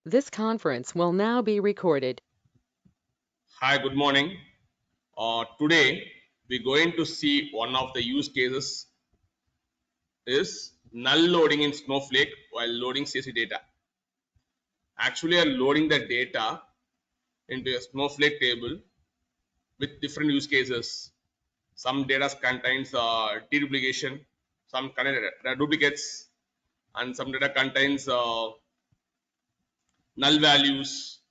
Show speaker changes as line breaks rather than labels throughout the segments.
This conference will now be recorded.
Hi, good morning. Today we're going to see one of the use cases is null loading in Snowflake while loading CSV data. Actually, I'm loading the data into a Snowflake table with different use cases. Some data contains deduplication, some contain duplicates, and some data contains null values,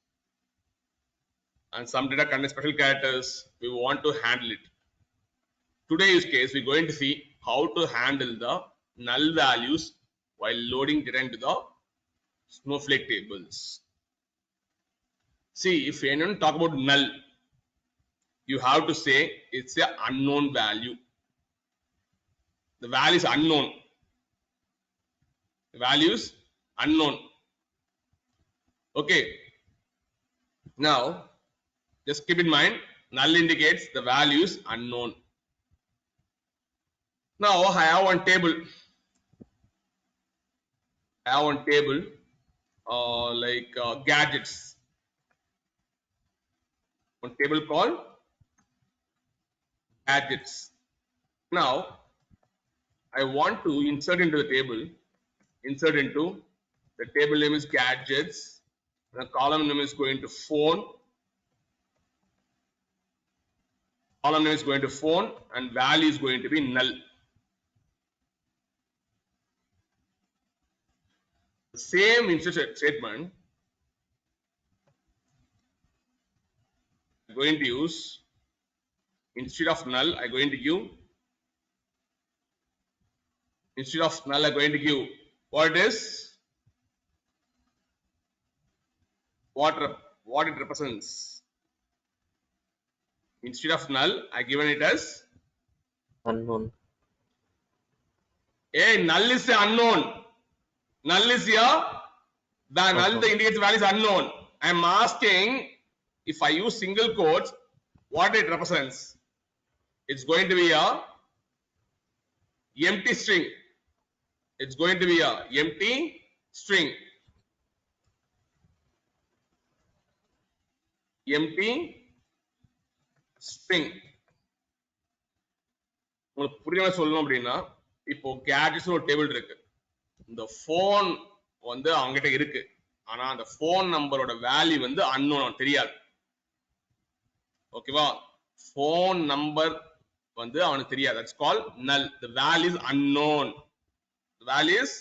and some data contains special characters. We want to handle it. Today's case, we're going to see how to handle the null values while loading data into the Snowflake tables. See, if anyone talk about null, you have to say it's a unknown value. The value is unknown. The value is unknown. Okay. Now, just keep in mind, null indicates the value is unknown. Now, I have one table. Gadgets. One table called gadgets. Now, I want to insert into the table. Insert into the table name is gadgets. The column name is going to phone. Column name is going to phone, and value is going to be null. The same insert statement I'm going to use. Instead of null, I'm going to give. Instead of null, I'm going to give what it is. What it represents. Instead of null, I given it as
unknown.
Null is the unknown. Null is here. The null the indicates value is unknown. I am asking if I use single quotes, what it represents. It's going to be a empty string. It's going to be a empty string. Empty string. உங்களுக்கு புரியாம சொல்லணும் அப்படின்னா இப்போ gadgets ஒரு table இருக்கு. இந்த phone வந்து அவங்ககிட்ட இருக்கு. ஆனா அந்த போன் நம்பரோட வேல்யூ வந்து அன்னோன் தெரியாது. ஓகேவா? போன் நம்பர் வந்து அவனுக்கு தெரியாது. That's called null. The value is unknown. The value is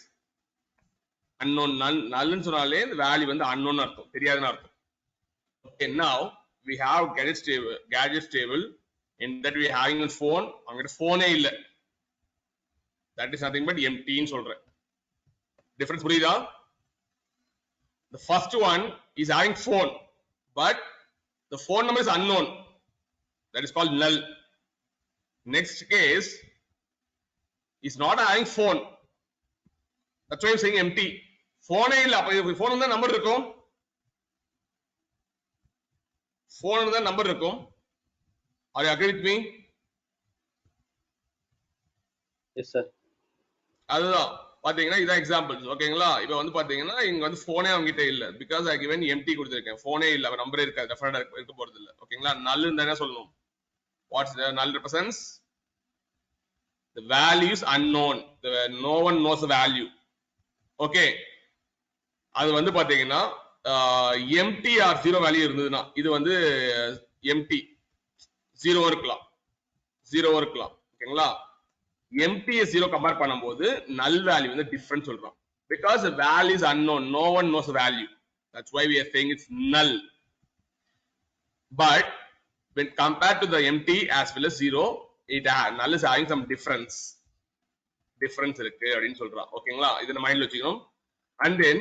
unknown. Null ன்னு சொன்னாலே the value வந்து unknown அர்த்தம், தெரியாதுன்னு அர்த்தம். Okay, now we have gadgets table. In that we are having a phone. அவங்ககிட்ட போனே இல்ல. That is nothing but empty ன்னு சொல்றேன். Difference புரியுதா? The first one is having phone, but the phone number is unknown. That is called null. Next case is not having phone. That's why I'm saying empty. Phone இல்ல. அப்ப phone இருந்தா number இருக்கும். Phone இருந்தா number இருக்கும். Are you agree with me?
Yes sir.
அதுதான் பாத்தீங்கன்னா இதான் examples. ஓகேங்களா? இப்போ வந்து பாத்தீங்கன்னா இங்க வந்து போனே அவங்க கிட்ட இல்ல. பிகாஸ் ஐ given empty கொடுத்திருக்கேன். போனே இல்ல. அவ நம்பரே இருக்காது. டெஃபினட்டா இருக்க போறது இல்ல. ஓகேங்களா? null ன்னு தானே சொல்லணும். What's the null represents? The value is unknown. No one knows the value. Okay. அது வந்து பாத்தீங்கன்னா empty or zero value இருந்ததுன்னா இது வந்து empty zero இருக்கலாம். zero இருக்கலாம். ஓகேங்களா? empty zero compare பண்ணும்போது null value வந்து different சொல்றோம். Because the value is unknown. No one knows the value. That's why we are saying it's null. But when compared to the empty as well as zero, null is having some difference இருக்கு அப்படின்னு சொல்றான். ஓகேங்களா? இத மைண்ட்ல வச்சுக்கணும். And then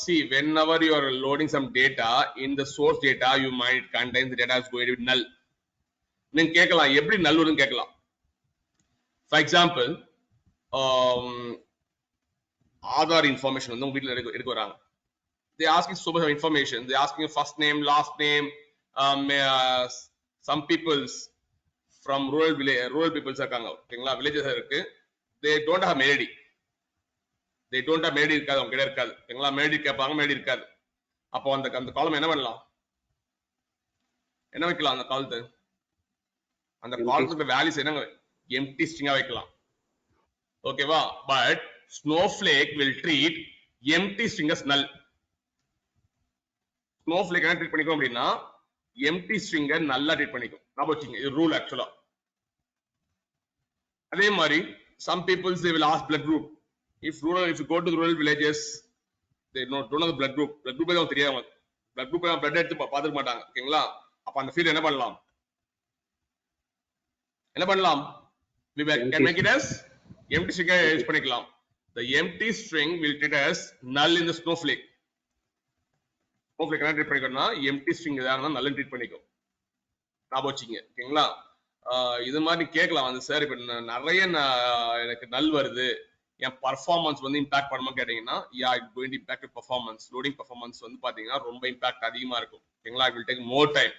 see, whenever you are loading some data in the source data, you might contain the data is going to be null. நீங்க கேட்கலாம் எப்படி null வரும்னு கேட்கலாம். For example, Aadhaar information வந்து உங்க வீட்ல எடுக்க வராங்க. They asking so much of information. They asking first name, last name, some peoples from rural peoples இருக்காங்க. ஓகேங்களா? villages இருக்கு. They don't have melody. they don't have Maddy இருக்காது, அவங்க கிட்ட இருக்காது. ஓகேங்களா? மேடி கேட்பாங்க, மேடி இருக்காது. அப்போ அந்த காலம் என்ன பண்ணலாம்? என்ன வைக்கலாம் அந்த காலத்து? அந்த காலத்துக்கு வேல்யூஸ் என்னங்க? எம்டி ஸ்ட்ரிங்கா வைக்கலாம். ஓகேவா? But snowflake will treat empty string as null. snowflake என்ன ட்ரீட் பண்ணிக்கும் அப்படின்னா empty string நல்லா ட்ரீட் பண்ணிக்கும். ஞாபகம் வச்சுங்க, இது ரூல் ஆக்சுவலா. அதே மாதிரி some people they will ask blood group. If you go to the rural villages, they don't know the blood group. blood group தான் தெரியாம blood group blood எடுத்து பார்த்துக்க மாட்டாங்க. ஓகேங்களா? அப்ப அந்த ஃபீல்ட் என்ன பண்ணலாம்? We can make it as empty string use பண்ணிக்கலாம். The empty string will treat as null in the snowflake. snowflake என்ன ட்ரீட் பண்ணிக்கணும்னா empty string எதா இருந்தா null ட்ரீட் பண்ணிக்கும். ஞாபகம் வச்சுங்க. ஓகேங்களா? இது மாதிரி கேட்கலாம் வந்து சார் இப்ப நிறைய எனக்கு நல் வருது, என் பர்ஃபார்மன்ஸ் வந்து இம்பாக்ட் பண்ணுமா கேட்டீங்கன்னா, yeah it going to impact performance. Loading performance வந்து பாத்தீங்கன்னா ரொம்ப இம்பாக்ட் அதிகமா இருக்கும். ஓகேங்களா? It will take more time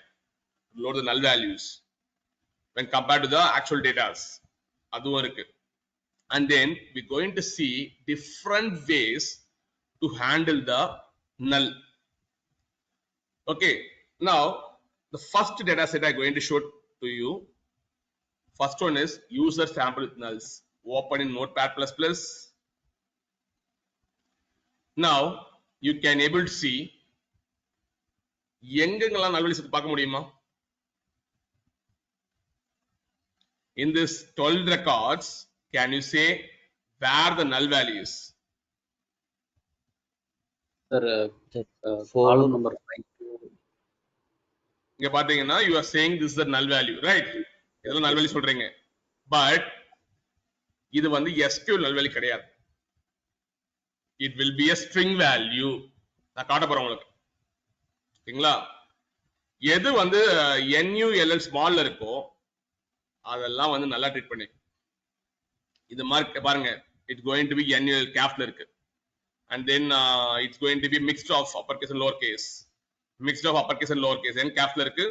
to load the null values when compared to the actual data. அதுவும் இருக்கு. And then we going to see different ways to handle the null. Okay, now the first data set I going to show to you. First one is user sample with nulls. Open in Notepad++. Now you can able to see எங்கெங்கெல்லாம் null values பார்க்க முடியுமா? In this 12 records, can you say where the null value is?
Sir, column number 5.
இங்க பாத்தீங்கன்னா you are saying this is the null value, right? இதெல்லாம் null value சொல்றீங்க. But இது வந்து SQL null value கிடையாது. It will be a string value. நான் காட்ட போறேன் உங்களுக்கு. ஓகேங்களா? எது வந்து NULL ஸ்மால்ல இருக்கோ அதெல்லாம் வந்து நல்லா ட்ரீட் பண்ணி இது மாதிரி பாருங்க. It's going to be NULL கேப்ல இருக்கு. and then it's going to be mixed of uppercase and lowercase. mixed of uppercase and lowercase. n கேப்ல இருக்கு,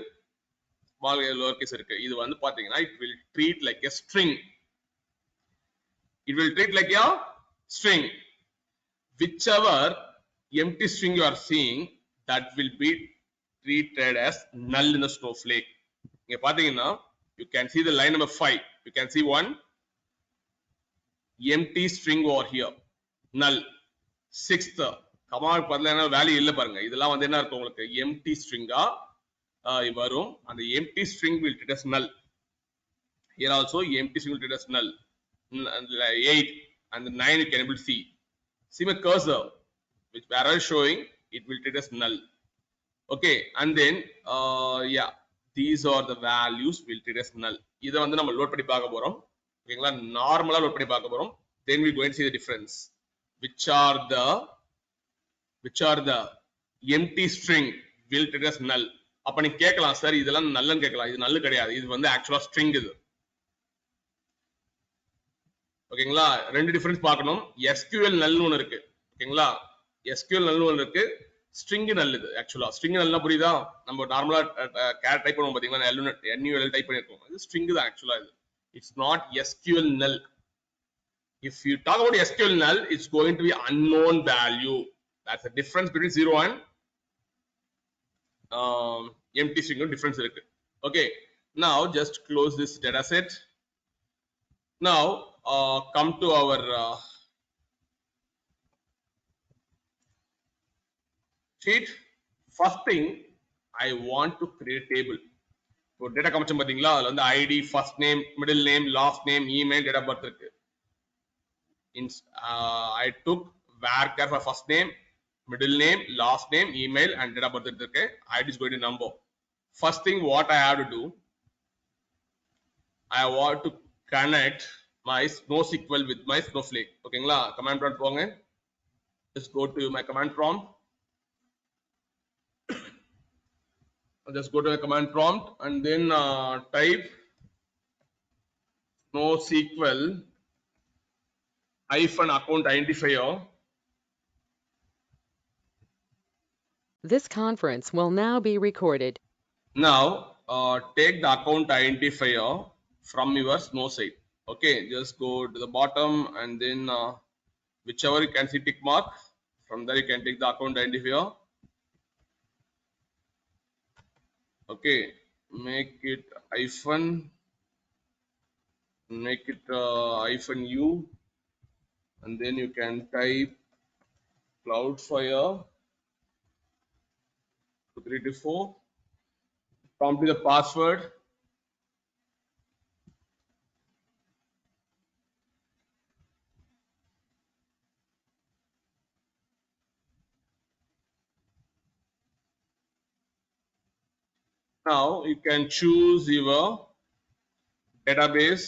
small lowercase இருக்கு. இது வந்து பாத்தீங்கன்னா it will treat like a string. it will treat like a string. whichever empty string you are seeing, that will be treated as null in the snowflake. இங்க பாத்தீங்கன்னா you can see the line number 5. You can see one empty string over here, null. Sixth command பதில என்ன value இல்ல பாருங்க. இதெல்லாம் வந்து என்ன இருக்கும் உங்களுக்கு empty string வரும். அந்த empty string will treat as null. Here also empty string will treat as null. 8 and 9 you can able to see. See my cursor which arrow is showing, it will treat as null. Okay, and then yeah, these are the values will treat as null. இத வந்து நம்ம load பண்ணி பார்க்க போறோம். ஓகேங்களா? நார்மலா load பண்ணி பார்க்க போறோம். then we go and see the difference. which are the empty string will treat as null. அப்ப நீ கேட்கலாம் சார் இதெல்லாம் நல்லன்னு கேட்கலாம். இது நல்ல கிடையாது, இது வந்து ஆக்சுவலா ஸ்ட்ரிங். இது ஓகேங்களா? ரெண்டு டிஃபரன்ஸ் பார்க்கணும். SQL null ஒன்னு இருக்கு. ஓகேங்களா? SQL null ஒன்னு இருக்கு, string null. இது ஆக்சுவலா string nullனா புரியுதா? நம்ம நார்மலா கேர் டைப் பண்ணுவோம் பாத்தீங்களா, NULL டைப் பண்ணிருக்கோம். இது string தான் ஆக்சுவலா. இது it's not SQL null. if you talk about SQL null, it's going to be unknown value. That's the difference between 0 and empty string. difference இருக்கு. Okay, now just close this data set. Now come to our sheet. First thing, I want to create a table. ஒரு data காமிச்சோம் பாத்தீங்களா, அதுல வந்து ID, first name, middle name, last name, email, date of birth இருக்கு. I took varchar for first name, middle name, last name, email and date of birth இருக்கு. ID is going to number. First thing what I have to do, I want to connect my NoSQL with my Snowflake. ஓகேங்களா? command prompt போங்க. Just go to my command prompt. Just go to the command prompt and then type NoSQL hyphen account identifier.
This conference will now be recorded.
Now take the account identifier from your Snow site. Okay, just go to the bottom and then whichever you can see tick mark. From there you can take the account identifier. Okay, make it hyphen, make it hyphen u, and then you can type Cloudflare 2324. Prompt the password. Now you can choose your database.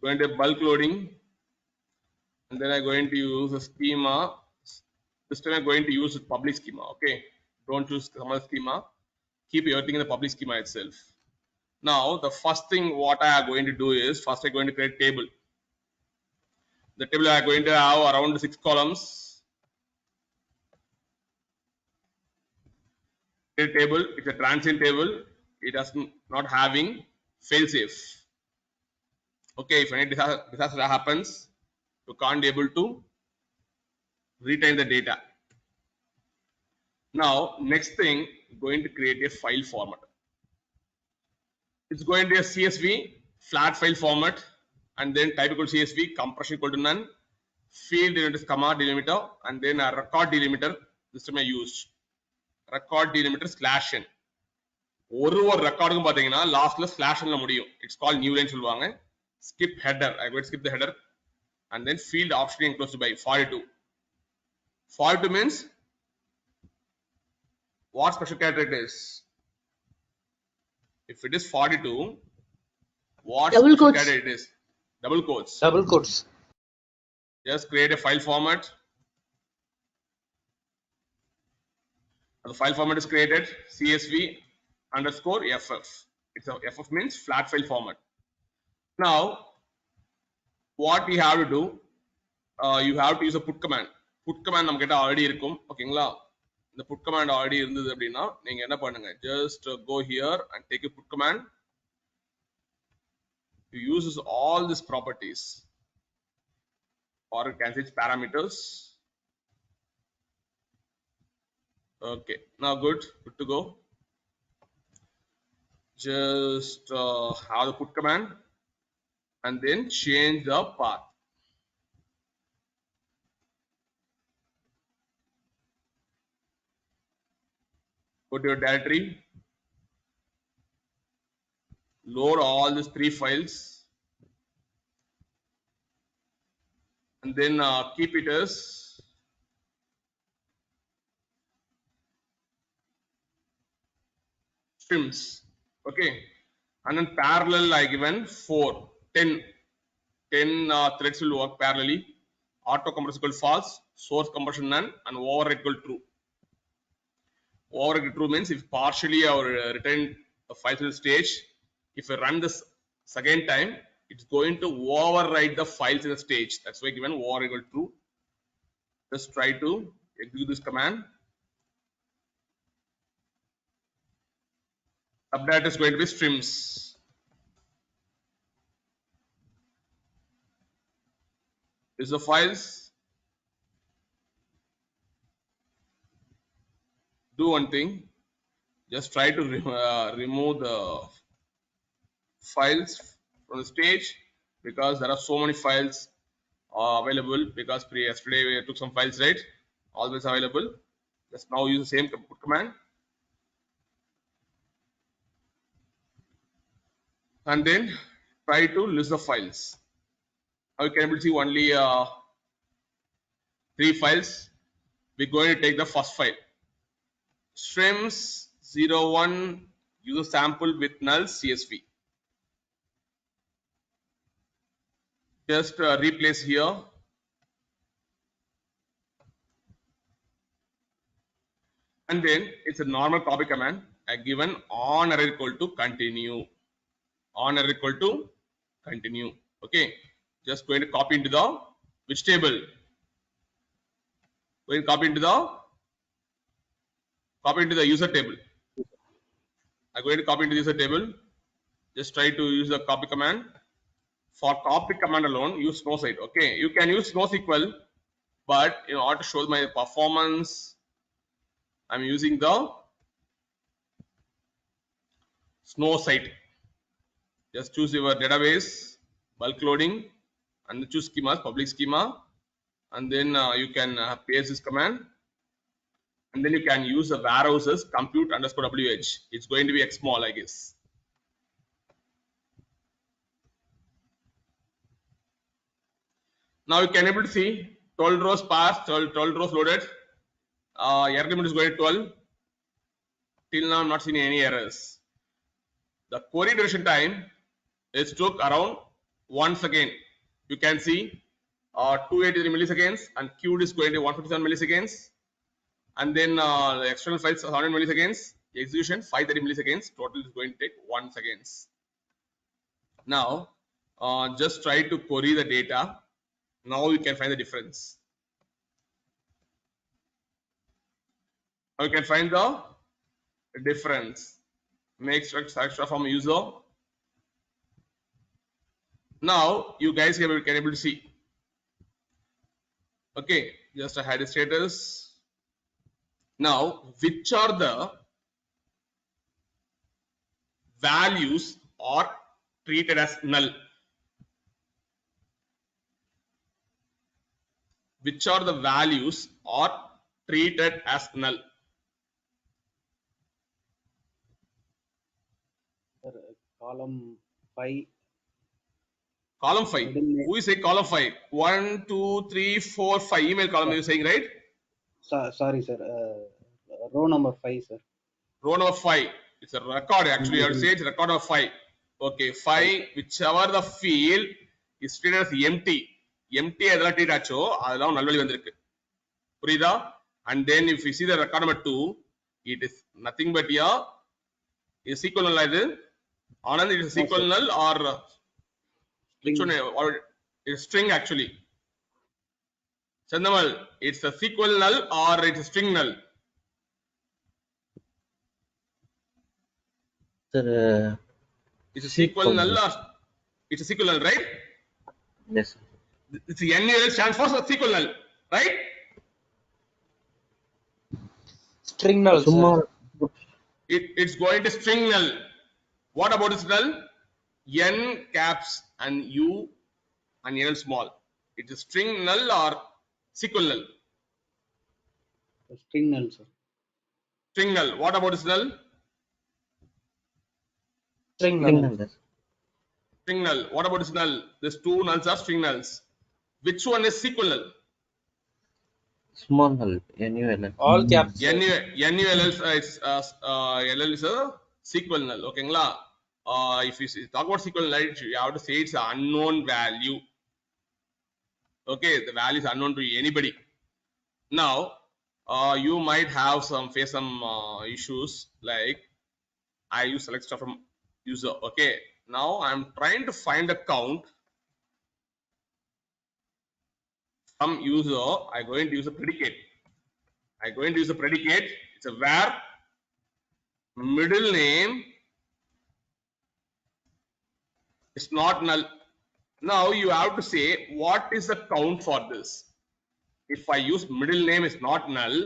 Going to bulk loading, and then I'm going to use a schema. This time I'm going to use a public schema. Okay, don't choose some other schema. Keep everything in the public schema itself. Now the first thing what I am going to do is first I'm going to create a table. The table I am going to have around 6 columns. A table, it's a transient table. It does not having failsafe. Okay, if any disaster happens, you can't be able to retain the data. Now, next thing, going to create a file format. It's going to be a CSV flat file format, and then type equal to CSV, compression equal to none, field delimiter comma delimiter, and then a record delimiter. This time I used record delimiter slash n. ஒரு ரெக்கார்டுக்கும் பாத்தீங்கன்னா லாஸ்ட்ல slash ல முடியும். It's called new line சொல்லுவாங்க. Skip header. I going to skip the header, and then field option enclosed by 42. 42 means what special character it is. If it is 42, what
Double
special
quotes.
character it is? Double quotes.
Double quotes.
Just create a file format. The file format is created CSV underscore FF. It's a FF means flat file format. Now, what we have to do, you have to use a put command. Put command நம்ம கிட்ட already இருக்கும். ஓகேங்களா? இந்த put command already இருந்தது அப்படின்னா நீங்க என்ன பண்ணுங்க? Just go here and take a put command. It uses all these properties, or you can say its parameters. Okay, now good to go. Just have the put command and then change the path. Go to your directory, load all these 3 files, and then keep it as streams. Okay, and then parallel I given 10 threads will work parallelly. Auto compression equal false, source compression none, and override equal true. Override true means if partially our return the file to the stage, if I run this second time, it's going to override the files in the stage. That's why given override equal true. Just try to execute this command. Subdata is going to be streams. This is the files. Do one thing. Just try to remove the files from the stage, because there are so many files available, because yesterday we took some files, right? Always available. Just now use the same put command, and then try to list the files. Now you can able to see only 3 files. We're going to take the first file, streams 01 user sample with null CSV. Just replace here, and then it's a normal copy command. I given on error equal to continue, on error equal to continue. Okay, just going to copy into the which table? Going to copy into the user table. I'm going to copy into the user table. Just try to use the copy command. For copy command alone, use NoSQL. Okay, you can use NoSQL, but in order to show my performance, I'm using the Snow site. Just choose your database, bulk loading, and choose schemas, public schema, and then you can paste this command, and then you can use the warehouses compute underscore wh. It's going to be xmol, I guess. Now you can able to see 12 rows passed, 12 rows loaded. Error limit is going to 12. Till now, I'm not seeing any errors. The query duration time is took around 1 second. You can see 283 milliseconds, and queued is going to 157 milliseconds, and then the external files 100 milliseconds. The execution 530 milliseconds. Total is going to take 1 seconds. Now, just try to query the data. Now you can find the difference. Now you can find the difference. Make extra from user. Now you guys can able to see. Okay, just a hide status. Now, which are the values are treated as null? Which are the values are treated as null?
Sir, column 5.
Column 5. Who is saying column 5? 1, 2, 3, 4, 5. Email column you're saying, right?
Sorry, sir. Row number 5, sir.
Row number 5. It's a record actually. You have to say it's record number 5. Okay, 5. Whichever the field is treated as empty. Empty எதெல்லாம் treat ஆச்சோ அதெல்லாம் null value வந்திருக்கு. புரியுதா? And then if you see the record number 2, it is nothing but here is SQL null இது. Anand, it is SQL null or which one? Or it's string actually. Chandamal, it's a SQL null or it's a string null?
Sir,
it's a SQL null or it's a SQL null, right?
yes.
It's the NUL stands for SQL null, right?
String null, sir.
It's going to string null. What about this null? N caps and U and L small. It's a string null or SQL null?
String null, sir.
String null. What about this null?
String null.
String null. What about this null? These two nulls are string nulls. Which one is SQL null?
Small null. NULL.
All caps.
NULL is a SQL null. Okay, if you talk about SQL null, you have to say it's an unknown value. Okay, the value is unknown to anybody. Now, you might have face some issues like I use select stuff from user. Okay, now I'm trying to find a count from user. I'm going to use a predicate. It's a var middle name is not null. Now you have to say what is the count for this. If I use middle name is not null,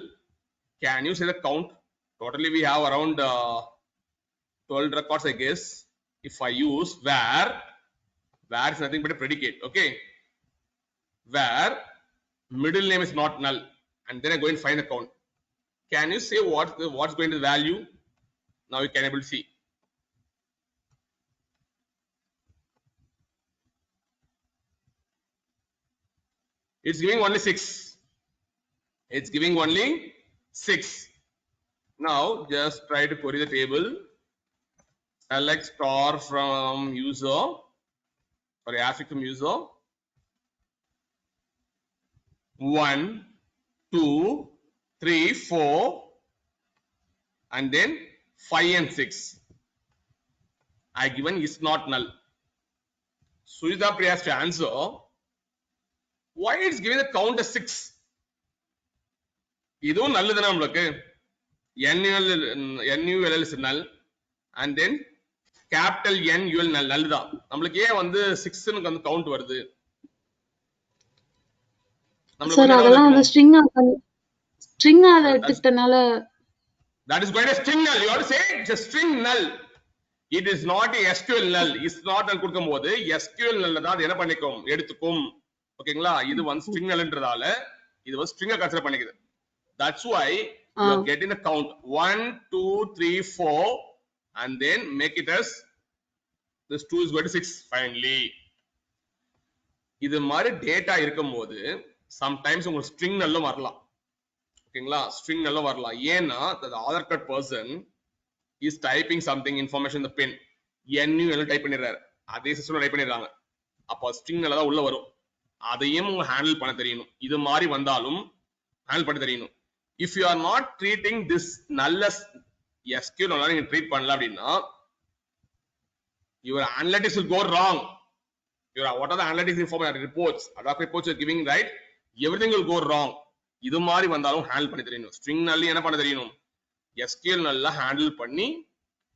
can you say the count? Totally we have around 12 records, I guess. If I use var is nothing but a predicate. Okay, var middle name is not null, and then I go and find the count. Can you say what's going to the value? Now you can able to see. It's giving only 6. It's giving only 6. Now just try to query the table. Select star from user, sorry, asterisk from user. 1, 2, 3, 4, and then 5 and 6. I given is not null. Sujita Priya has to answer. Why it's giving the count as 6? இதுவும் நல்லது நம்மளுக்கு. NULL is null, and then capital N UL நல் நல் தான். நம்மளுக்கு ஏன் வந்து 6ன்னு வந்து கவுண்ட் வருது?
சார் அதெல்லாம் வந்து ஸ்ட்ரிங் ஆத எடுத்துட்டனால
that is going to string null. You have to say it's a string null. It is not a SQL null. Is not null கொடுக்கும்போது SQL null தான் அது என்ன பண்ணிக்கும் எடுத்துக்கும். ஓகேங்களா? இது வந்து string nullன்றதால இது வந்து string கன்சிடர் பண்ணிக்குது. That's why you are getting the count 1 2 3 4 and then make it as this 2 is going to 6 finally. இது மாதிரி டேட்டா இருக்கும்போது sometimes உங்களுக்கு string null வரலாம். ஓகேங்களா? string null வரலாம். ஏன்னா the other card person is typing something information in the pin nu எல்லாம் type பண்ணிடுறாரு. அதே சிஸ்டம்ல டைப் பண்ணிடுறாங்க. அப்ப string null தான் உள்ள வரும். அதையும் உங்க ஹேண்டில் பண்ண தெரியணும். இது மாதிரி வந்தாலும் ஹேண்டில் பண்ண தெரியணும். if you are not treating this null as SQL null நீங்க ட்ரீட் பண்ணல அப்படின்னா your analytics will go wrong. What are the analytics information reports? Other reports you're giving, right? Everything will go wrong. இது மாதிரி வந்தாலும் handle பண்ண தெரியணும். string null என்ன பண்ண தெரியணும்? SQL null ஹேண்டில் பண்ணி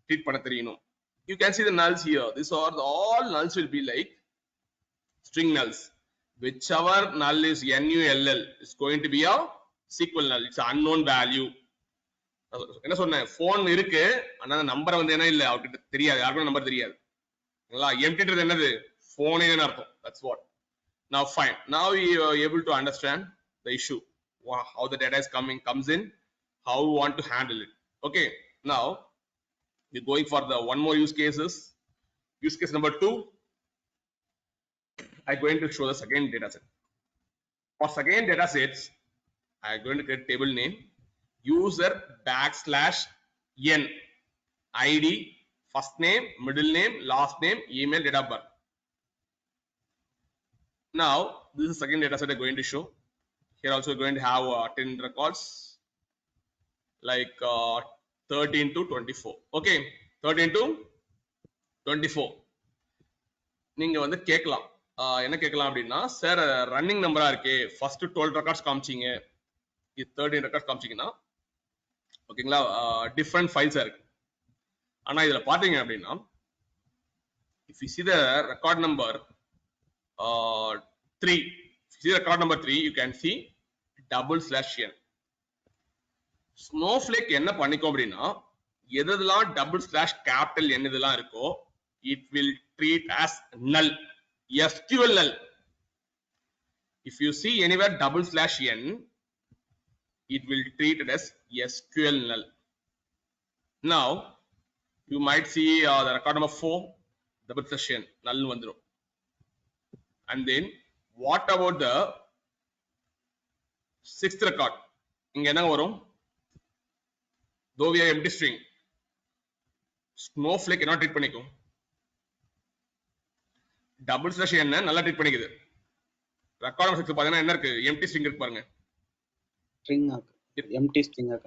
ட்ரீட் பண்ண தெரியணும். You can see the nulls here. These are all nulls will be like string nulls. Whichever null is null is going to be a SQL null. It's an unknown value. என்ன சொன்னேன்? phone இருக்கு ஆனா அந்த number வந்து என்ன இல்ல அவர்கிட்ட தெரியாது. யாருக்கும் நம்பர் தெரியாது. empty என்னது? phone ன்னு அர்த்தம். That's what. Now fine. Now you are able to understand the issue. How the data is comes in, how we want to handle it. Okay. Now we're going for the one more use cases. Use case number 2. I'm going to show the second data set. For second data sets, I'm going to create table name user \n ID, first name, middle name, last name, email, date of birth. Now this is second data set I'm going to show. Here also we're going to have 10 records like 13 to 24. Okay, 13 to 24. நீங்க வந்து கேட்கலாம் என்ன கேட்கலாம் அப்படின்னா sir running நம்பரா இருக்கே first 12 records காமிச்சீங்க இது 13 records காமிச்சீங்கன்னா ஓகேங்களா டிஃபரண்ட் ஃபைல்ஸா இருக்கு ஆனா இதுல பாத்தீங்க அப்படின்னா if you see the record number 3, see record number 3 you can see /n. Snowflake என்ன பண்ணிக்கும் அப்படின்னா எதெல்லாம் /capital N இதெல்லாம் இருக்கோ it will treat as null, SQL null. If you see anywhere /n it will treat it as SQL null. Now you might see the record number 4 /n null வந்துரும். And then what about the 6th record? இங்க என்ன வரும்? though we are empty string, Snowflake என்ன treat பண்ணிக்கும்? /n நல்லா treat பண்ணிக்குது. Record number 6 பாத்தீங்கன்னா என்ன இருக்கு? empty string இருக்கு பாருங்க.
string empty string ah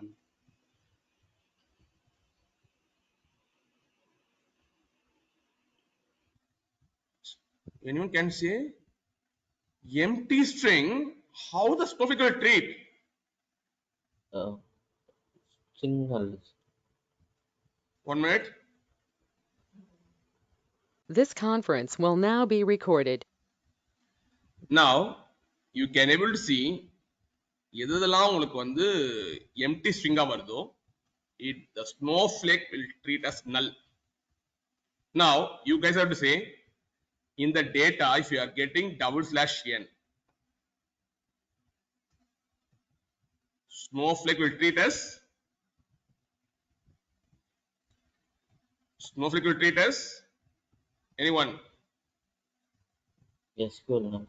Anyone can say empty string? How the Snowflake will treat?
String null.
1 minute.
This conference will now be recorded.
Now you can able to see எதெல்லாம் உங்களுக்கு வந்து empty string ஆ வருதோ the Snowflake will treat as null. Now you guys have to say in the data if you are getting /n, Snowflake will treat as anyone?
SQL null.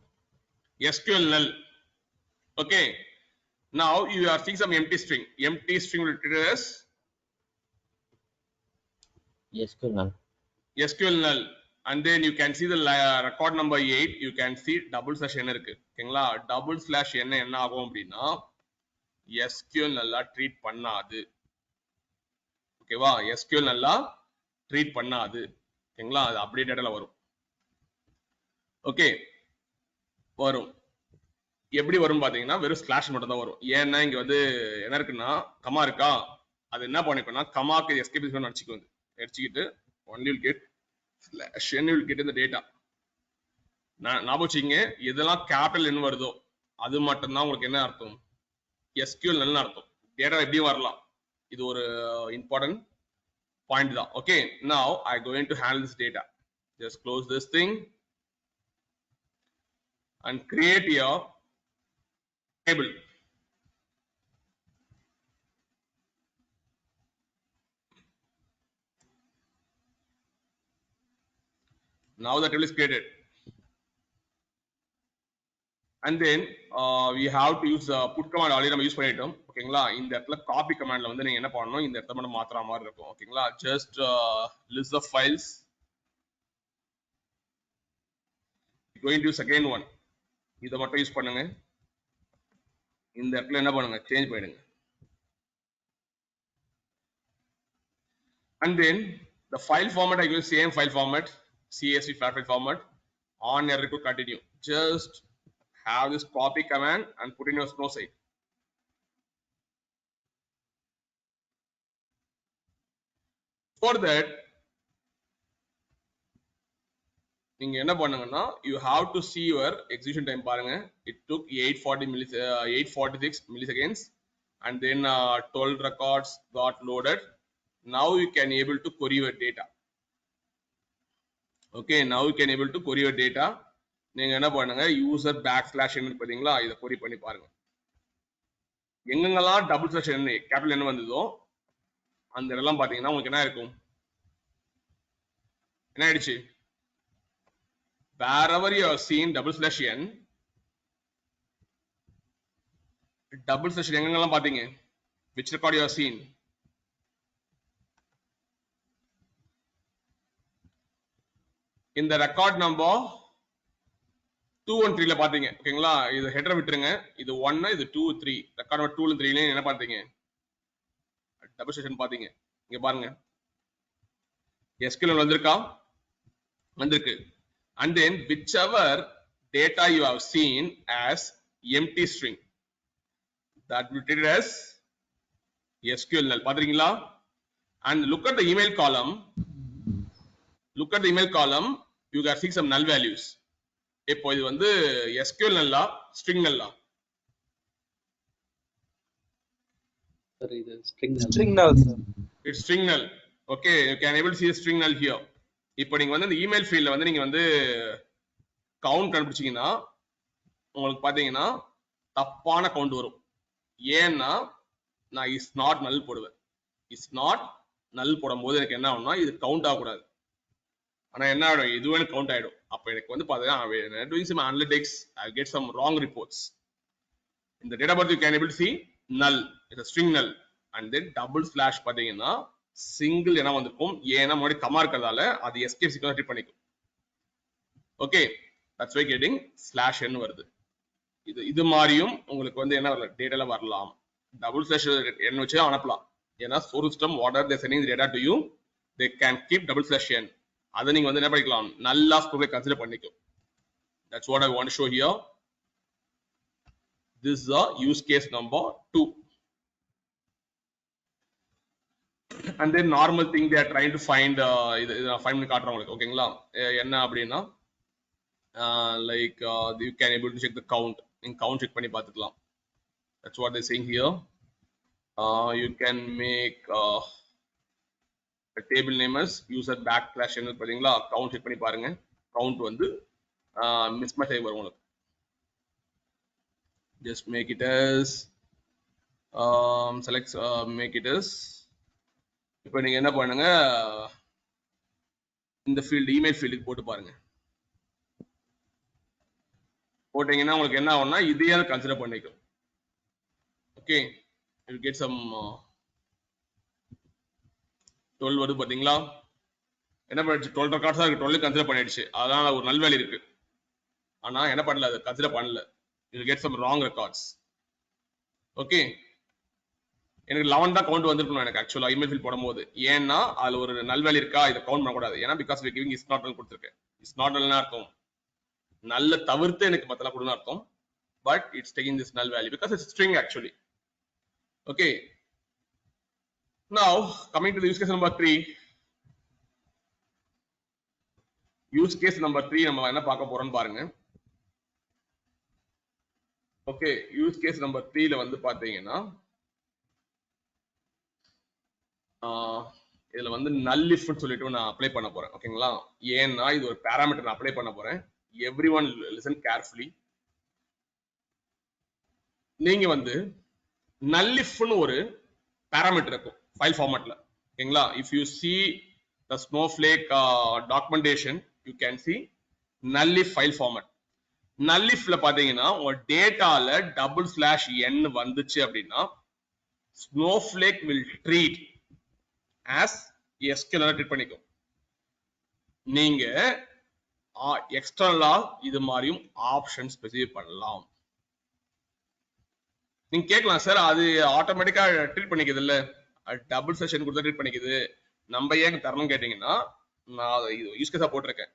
SQL null. Okay. Now you are seeing some empty string. Empty string will treat as
SQL null.
SQL null. And then you can see the record number 8. You can see /n இருக்கு. ஓகேங்களா? /n என்ன ஆகும் அப்படின்னா SQL நல்லா treat பண்ணாது. ஓகேவா? SQL நல்லா treat பண்ணாது. ஓகேங்களா? அது அப்படியே டேட்டால வரும். ஓகே வரும். எப்படி வரும் பாத்தீங்கன்னா வெறும் ஸ்லாஷ் மட்டும் தான் வரும். ஏன்னா இங்க வந்து என்ன இருக்குன்னா கமா இருக்கா அது என்ன பண்ணிக்கோன்னா கமாக்கு எஸ்கேப் அடிச்சுக்கிட்டு only will get slash n you will get in the data. ஞாபகம் வச்சுங்க, எதெல்லாம் கேபிட்டல் n வருதோ அது மட்டும் தான் உங்களுக்கு என்ன அர்த்தம், SQL நல்ல அர்த்தம். டேட்டா எப்படி வரலாம், இது ஒரு இம்பார்ட்டன்ட் பாயிண்ட் தான். Okay, now I going to handle this data. Just close this thing and create your table. Now the table is created. And then we have to use put command already நம்ம use பண்ணிட்டோம். ஓகேங்களா, இந்த இடத்துல copy கமாண்ட்ல வந்து நீங்க என்ன பண்ணணும், இந்த இடத்துல மட்டும் மாத்துற மாதிரி இருக்கும். ஓகேங்களா, just list the files. Going to use again one. இத மட்டும் யூஸ் பண்ணுங்க. இந்த இடத்துல என்ன பண்ணுங்க, சேஞ்ச் பண்ணிடுங்க. And then the file format I use same file format, CSV flat file format. On error to continue. Just have this copy command and put in your snow site. For that, நீங்க என்ன பண்ணுங்கன்னா, you have to see your execution time பாருங்க. It took 846 milliseconds and then 12 records got loaded. Now you can able to query your data. Okay, now you can able to query your data. நீங்க என்ன பண்ணுங்க, user backslash n பாத்தீங்களா, இத query பண்ணி பாருங்க. எங்கெங்கெல்லாம் double slash n capital n வந்ததோ அந்த இடம்லாம் பாத்தீங்கன்னா உங்களுக்கு என்ன இருக்கும், என்ன ஆயிடுச்சு, wherever you have seen double slash n, double slash எங்கெங்கெல்லாம் பாத்தீங்க, which record you have seen, in the record number 213 ல பாத்தீங்க. ஓகேங்களா, இது ஹெடர் விட்டுருங்க, இது 1 இது 2 3 ரெக்கார்ட் நம்பர் 2 3 ல என்ன பாத்தீங்க, டபுள் ஸ்லாஷ் பாத்தீங்க. இங்க பாருங்க, SQL வந்திருக்கா, வந்திருக்கு. And then whichever data you have seen as empty string, that will be treated as SQL null. பாத்தீங்களா? And look at the email column. Look at the email column. You can see some null values. இப்போ இது வந்து SQL null string null?
Sir இது string null.
String null, sir.
It's string null. Okay, you can able to see the string null here. இப்போ நீங்க வந்து இந்த email ஃபீல்ட்ல வந்து நீங்க வந்து கவுண்ட் கண்டுபிடிச்சீங்கன்னா உங்களுக்கு பாத்தீங்கன்னா தப்பான கவுண்ட் வரும். ஏன்னா நான் இஸ் நாட் நல் போடுவேன். இஸ் நாட் நல் போடும்போது எனக்கு என்ன ஆகும்னா இது கவுண்ட் ஆகக்கூடாது. ஆனா என்ன ஆயிடும், இதுவே எனக்கு கவுண்ட் ஆயிடும். அப்ப எனக்கு வந்து பாத்தீங்கன்னா doing some analytics, I get some wrong reports. In the data birth you can able to see null, it's a string null. And then double slash பாத்தீங்கன்னா சிங்கிள் என்ன வந்திருக்கும், ஏன்னா முன்னாடி கமா இருக்கிறதால அது எஸ்கேப் சீக்வென்ஸ் ட்ரீட் பண்ணிக்கும். Okay, that's why getting slash n வருது. இது மாதிரியும் உங்களுக்கு வந்து என்ன வரல, டேட்டால வரலாம். டபுள் ஸ்லாஷ் n வச்சு அனுப்பலாம். ஏன்னா source system water they sending data to you, they can keep double slash n. அதை நீங்க வந்து என்ன பண்ணிக்கலாம், நல்லா ஸ்கோரை கன்சிடர் பண்ணிக்கும். That's what I want to show here. This is the use case number 2. And then normal thing they are trying to find இது நான் ஃபைண்ட் பண்ணி காட்டுறேன் உங்களுக்கு. ஓகேங்களா, என்ன அப்படின்னா like you can able to check the count. நீங்க count check பண்ணி பார்த்துக்கலாம். That's what they saying here. You can make the table name as user backslash n பாத்தீங்களா, கவுண்ட் செக் பண்ணி பாருங்க. கவுண்ட் வந்து மிஸ்மேட்ச் ஆகி வரும் உங்களுக்கு. Just make it as select make it as, இப்போ நீங்க என்ன பண்ணுங்க, இந்த ஃபீல்டு இமெயில் ஃபீல்டுக்கு போட்டு பாருங்க. போட்டீங்கன்னா உங்களுக்கு என்ன ஆகும்னா இதையே கன்சிடர் பண்ணிக்கும். ஓகே, யூ கெட் சம் 12 வருது பாத்தீங்களா. என்ன பண்ணிடுச்சு, 12 ரெக்கார்ட்ஸ் தான் இருக்கு, 12 கன்சிடர் பண்ணிடுச்சு. அதனால ஒரு நல் வேல்யூ இருக்கு. ஆனா என்ன பண்ணல, அதை கன்சிடர் பண்ணல. You get some wrong records. Okay, எனக்கு 11 தான் கவுண்ட் வந்திருக்கணும் எனக்கு ஆக்சுவலா இமெயில் ஃபீல்ட் போடும்போது. ஏன்னா அதுல ஒரு நல் வேல்யூ இருக்கா, இதை கவுண்ட் பண்ணக்கூடாது. ஏன்னா because we giving is not null கொடுத்துருக்கேன். இஸ் நாட் நல்னா அர்த்தம் நல்ல தவிர்த்து எனக்கு மத்தலாம் கொடுன்னு அர்த்தம். But it's taking this null value because it's string actually. Okay, now coming to the use case number 3. Use case number 3 நம்ம என்ன பார்க்க போறோம்னு பாருங்க. ஓகே, யூஸ் கேஸ் நம்பர் 3ல வந்து பாத்தீங்கன்னா இதுல வந்து null if ன்னு சொல்லிட்டு நான் அப்ளை பண்ண போறேன். ஓகேங்களா, ஏன்னா இது ஒரு பாராமீட்டர் நான் அப்ளை பண்ண போறேன். Everyone listen carefully. நீங்க வந்து null if ன்னு ஒரு பாராமீட்டர் இருக்கும் ஃபைல் ஃபார்மேட்ல. ஓகேங்களா, if you see the Snowflake documentation you can see null if file format. null ifல பாத்தீங்கன்னா உங்க டேட்டால /n வந்துச்சு அப்படின்னா Snowflake will treat as SQL treat பண்ணிக்கும். நீங்க எக்ஸ்டர்னலா இது மாதிரியும் ஆப்ஷன் ஸ்பெசிஃபை பண்ணலாம். நீங்க கேட்கலாம், சார் அது ஆட்டோமேட்டிக்கா ட்ரீட் பண்ணிக்குது இல்ல, டபுள் செஷன் கொடுத்தா ட்ரீட் பண்ணிக்குது, நம்ம ஏன் தரணும் கேட்டீங்கன்னா நான் யூஸ் கேஸா போட்டிருக்கேன்.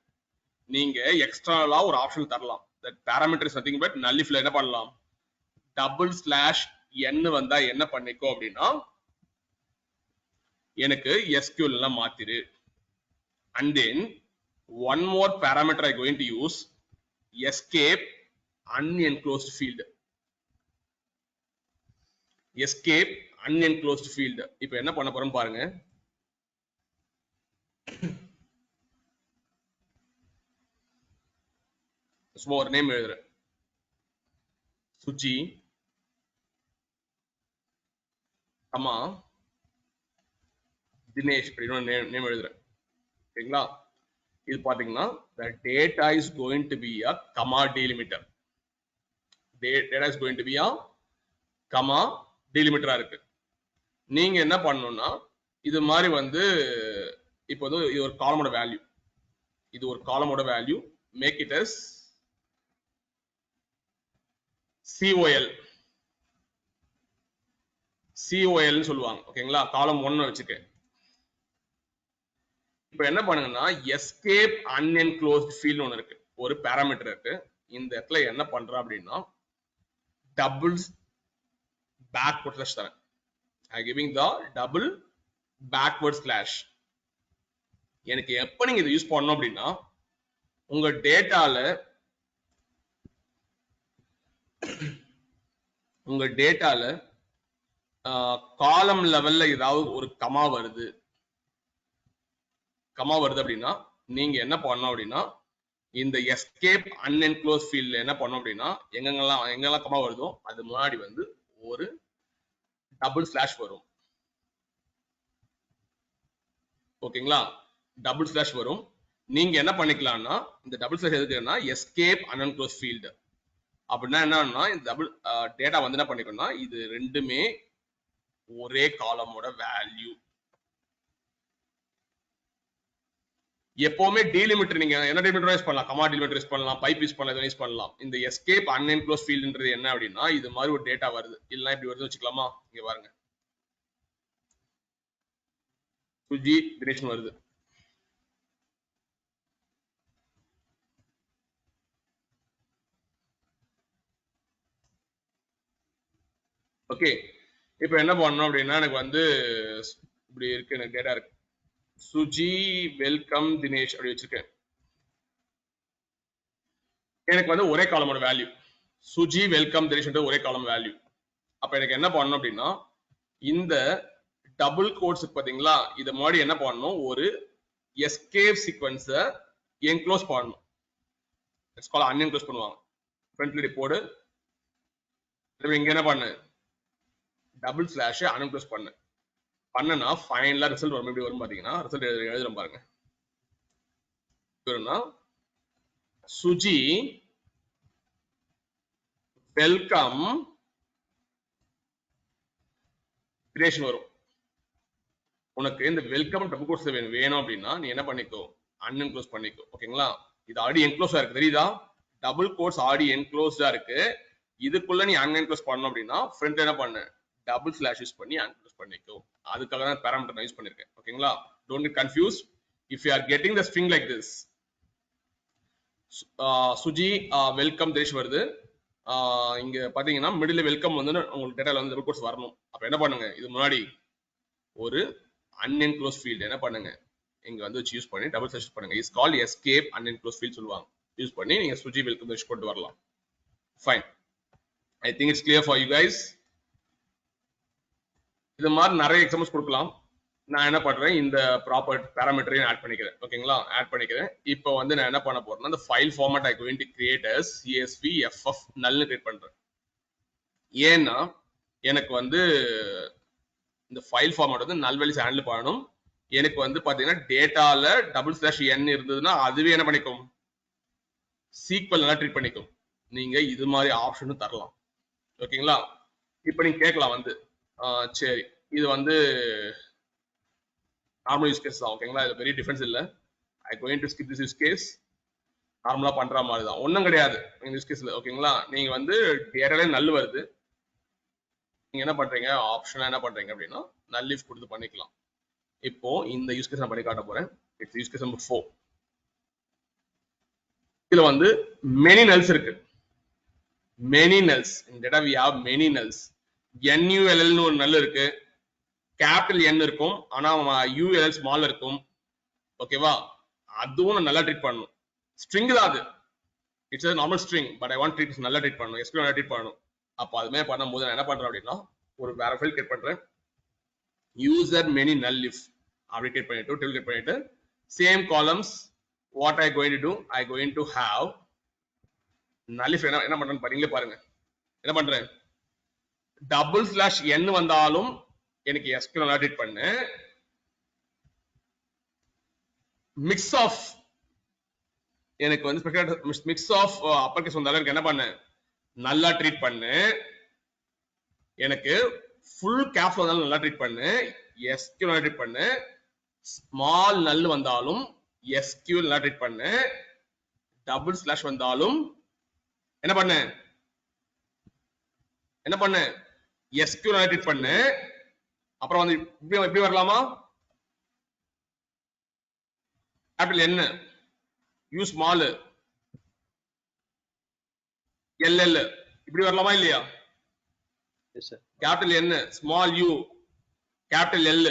நீங்க எக்ஸ்டர்னலா ஒரு ஆப்ஷன் தரலாம். That parameter is nothing but null ifல என்ன பண்ணலாம், /n வந்தா என்ன பண்ணிக்கோ அப்படின்னா எனக்கு SQL எல்லாம் மாத்திரு. And then one more parameter I going to use, escape unenclosed field. escape unenclosed field. இப்போ என்ன பண்ண போறோம் பாருங்க. சும்மா ஒரு நேம் எழுதுறேன், சுஜி அம்மா தினேஷ் அப்படின்னு நேம் எழுதுறேன். ஓகேங்களா, இது பாத்தீங்கன்னா the data is going to be a comma delimiter. data is going to be a comma delimiter இருக்கு. நீங்க என்ன பண்ணணும்னா இது மாதிரி வந்து இப்போ வந்து இது ஒரு காலமோட வேல்யூ, இது ஒரு காலமோட value, make it as COL ன்னு சொல்லுவாங்க. ஓகேங்களா, காலம் 1 வச்சுக்க. இப்போ என்ன பண்ணுங்கன்னா எஸ்கேப் அன்என்க்ளோஸ்ட் ஃபீல்ட் ஒன்று இருக்கு, ஒரு பாராமீட்டர் இருக்கு. இந்த இடத்துல என்ன பண்றேன் அப்படின்னா டபுள் பேக்வர்ட் ஸ்லாஷ் தரேன். ஐ giving the double backward slash. எனக்கு எப்ப நீங்க இதை யூஸ் பண்ணணும் அப்படின்னா உங்க டேட்டால காலம் லெவல்ல ஏதாவது ஒரு கமா வருது அப்படின்னா நீங்க என்ன பண்ணணும் அப்படின்னா இந்த எஸ்கேப் அன்என்க்ளோஸ் ஃபீல்ட்ல என்ன பண்ணணும் அப்படின்னா எங்கெல்லாம் கமா வருதோ அது முன்னாடி வந்து ஒரு டபுள் ஸ்லாஷ் வரும். ஓகேங்களா, டபுள் ஸ்லாஷ் வரும். நீங்க என்ன பண்ணிக்கலாம்னா இந்த டபுள் ஸ்லாஷ் எதுக்குன்னா எஸ்கேப் அன்என்க்ளோஸ் ஃபீல்டு அப்படின்னா என்னன்னா இந்த டபுள் டேட்டா வந்து என்ன பண்ணிக்கணும்னா இது ரெண்டுமே ஒரே காலமோட வேல்யூ. எப்பவுமே டீலிமிட்டர் நீங்க என்ன டீலிமிட்டர் யூஸ் பண்ணலாம், கமா டீலிமிட்டர் யூஸ் பண்ணலாம், பைப் யூஸ் பண்ணலாம், யூஸ் பண்ணலாம். இந்த எஸ்கேப் அன்என்க்ளோஸ் ஃபீல்ட்ன்றது என்ன அப்படின்னா இது மாதிரி ஒரு டேட்டா வருது, இல்லனா இப்படி வருது வச்சுக்கலாமா. இங்க பாருங்க, சுஜி தினேஷ் வருது. ஓகே, இப்போ என்ன பண்ணணும் அப்படின்னா எனக்கு வந்து இப்படி இருக்கு, எனக்கு டேட்டா இருக்கு, சுஜி வெல்கம் தினேஷ் அப்படி வச்சிருக்கேன். எனக்கு வந்து ஒரே காலமோட வேல்யூ சுஜி வெல்கம் தினேஷ் ஒரே காலம் வேல்யூ. அப்ப எனக்கு என்ன பண்ணணும் அப்படின்னா இந்த டபுள் கோட்ஸ் பாத்தீங்களா, இத மாதிரி என்ன பண்ணணும் ஒரு எஸ்கேப் சீக்வென்ஸை என்க்ளோஸ் பண்ணணும். இட்ஸ் கால் அன்என்க்ளோஸ் பண்ணுவாங்க. ஃப்ரண்ட்ல போடு, இங்க என்ன பண்ணு டபுள் ஸ்லாஷ் அன்என்க்ளோஸ் பண்ணனா ஃபைனலா ரிசல்ட் வரும். எப்படி வரும் பாத்தீங்கன்னா ரிசல்ட் எழுதுறோம் பாருங்க. சுஜி வெல்கம் கிரியேஷன் வரும். உனக்கு இந்த வெல்கம் டபுள் கோட்ஸ் வேணும் அப்படின்னா நீ என்ன பண்ணிக்கோ அன்என்க்ளோஸ் பண்ணிக்கோ. ஓகேங்களா, இது ஆல்ரெடி என்க்ளோஸா இருக்கு தெரியுதா, டபுள் கோட்ஸ் ஆல்ரெடி என்க்ளோஸ்டா இருக்கு. இதுக்குள்ள நீ அன்என்க்ளோஸ் பண்ணணும் அப்படின்னா ஃப்ரண்ட் என்ன பண்ணு டபுள் ஸ்லாஷ் யூஸ் பண்ணி அன்க்ளோஸ் பண்ணிக்கோ. அதுக்காக தான் பாராமீட்டர் நான் யூஸ் பண்ணிருக்கேன். ஓகேங்களா, don't get confuse. If you are getting the string like this, Suji welcome Dinesh வருது, இங்க பாத்தீங்கன்னா மிடில் வெல்கம் வந்து உங்களுக்கு டேட்டால வந்து டபுள் கோட்ஸ் வரணும். அப்ப என்ன பண்ணுங்க இது முன்னாடி ஒரு அன்என்க்ளோஸ் ஃபீல்ட் என்ன பண்ணுங்க இங்க வந்து வச்சு யூஸ் பண்ணி டபுள் ஸ்லாஷ் பண்ணுங்க. Is called escape and enclose field சொல்லுவாங்க. யூஸ் பண்ணி நீங்க சுஜி வெல்கம் வச்சு கொண்டு வரலாம். Fine. I think it's clear for you guys. இது மாதிரி நிறைய எக்ஸாம்பிள்ஸ் கொடுக்கலாம். நான் என்ன பண்றேன், இந்த ப்ராப்பர் பேராமீட்டரையும் ஆட் பண்ணிக்கிறேன். ஓகேங்களா, ஆட் பண்ணிக்கிறேன். இப்போ வந்து நான் என்ன பண்ண போறேன்னா, இந்த file format I going to create as CSV FF null create பண்றேன். ஏன்னா எனக்கு வந்து இந்த ஃபைல் ஃபார்மேட் வந்து நல் வேல்யூஸ் ஹேண்டில் பண்ணணும். எனக்கு வந்து பாத்தீங்கன்னா டேட்டால /n இருந்ததுன்னா அதுவே என்ன பண்ணிக்கும், சீக்வல் நல்லா ட்ரீட் பண்ணிக்கும். நீங்க இது மாதிரி ஆப்ஷனும் தரலாம். ஓகேங்களா, இப்போ நீங்க கேட்கலாம் வந்து சரி இது வந்து நார்மல் யூஸ் கேஸ் தான். ஓகேங்களா, இது பெரிய டிஃபரன்ஸ் இல்லை. I going to skip this use case. நார்மலா பண்ற மாதிரி தான், ஒன்றும் கிடையாது இந்த யூஸ் கேஸ்ல. ஓகேங்களா, நீங்க வந்து டேட்டாலே நல் வருது, நீங்க என்ன பண்றீங்க ஆப்ஷனா என்ன பண்றீங்க அப்படின்னா நல் இஃப் கொடுத்து பண்ணிக்கலாம். இப்போ இந்த யூஸ் கேஸ் நான் பண்ணி காட்ட போறேன். It's use case number 4. இதுல வந்து மெனி நல்ஸ் இருக்கு. மெனி நல்ஸ் இந்த data we have many nulls. NULL னு ஒரு நல் இருக்கு, கேபிட்டல் N இருக்கும் ஆனா ULL ஸ்மால் இருக்கும். ஓகேவா, அதுவும் நான் நல்லா ட்ரீட் பண்ணணும். ஸ்ட்ரிங் தான் அது, it's normal string, but I want treat நல்லா ட்ரீட் பண்ணணும், SQL நல்லா ட்ரீட் பண்ணணும். அப்போ அதுமே பண்ணும்போது நான் என்ன பண்றேன் அப்படின்னா ஒரு வேற ஃபைல் கிரியேட் பண்றேன். யூசர் மெனி நல் இஃப் அப்படி கிரியேட் பண்ணிட்டு டேபிள் கிரியேட் பண்ணிட்டு same columns what I going to to I going to have நல் இஃப். என்ன பண்றேன்னு பாருங்களே, பாருங்க என்ன பண்றேன். /n வந்தாலும் எனக்கு SQL நல்லா ட்ரீட் பண்ணு. மிக்ஸ் ஆஃப் எனக்கு வந்து மிக்ஸ் ஆஃப் அப்பர் கேஸ் வந்தாலும் எனக்கு என்ன பண்ணு நல்லா ட்ரீட் பண்ணு. எனக்கு ஃபுல் கேப்ஸ் வந்தாலும் நல்லா ட்ரீட் பண்ணு, SQL நல்லா ட்ரீட் பண்ணு. ஸ்மால் நல் வந்தாலும் SQL நல்லா ட்ரீட் பண்ணு. // வந்தாலும் என்ன பண்ணு SQL நல்லா ட்ரீட் பண்ணு. அப்புறம் வந்து இப்படி வரலாமா, capital N U small LL இப்படி வரலாமா இல்லையா? Capital N small U capital L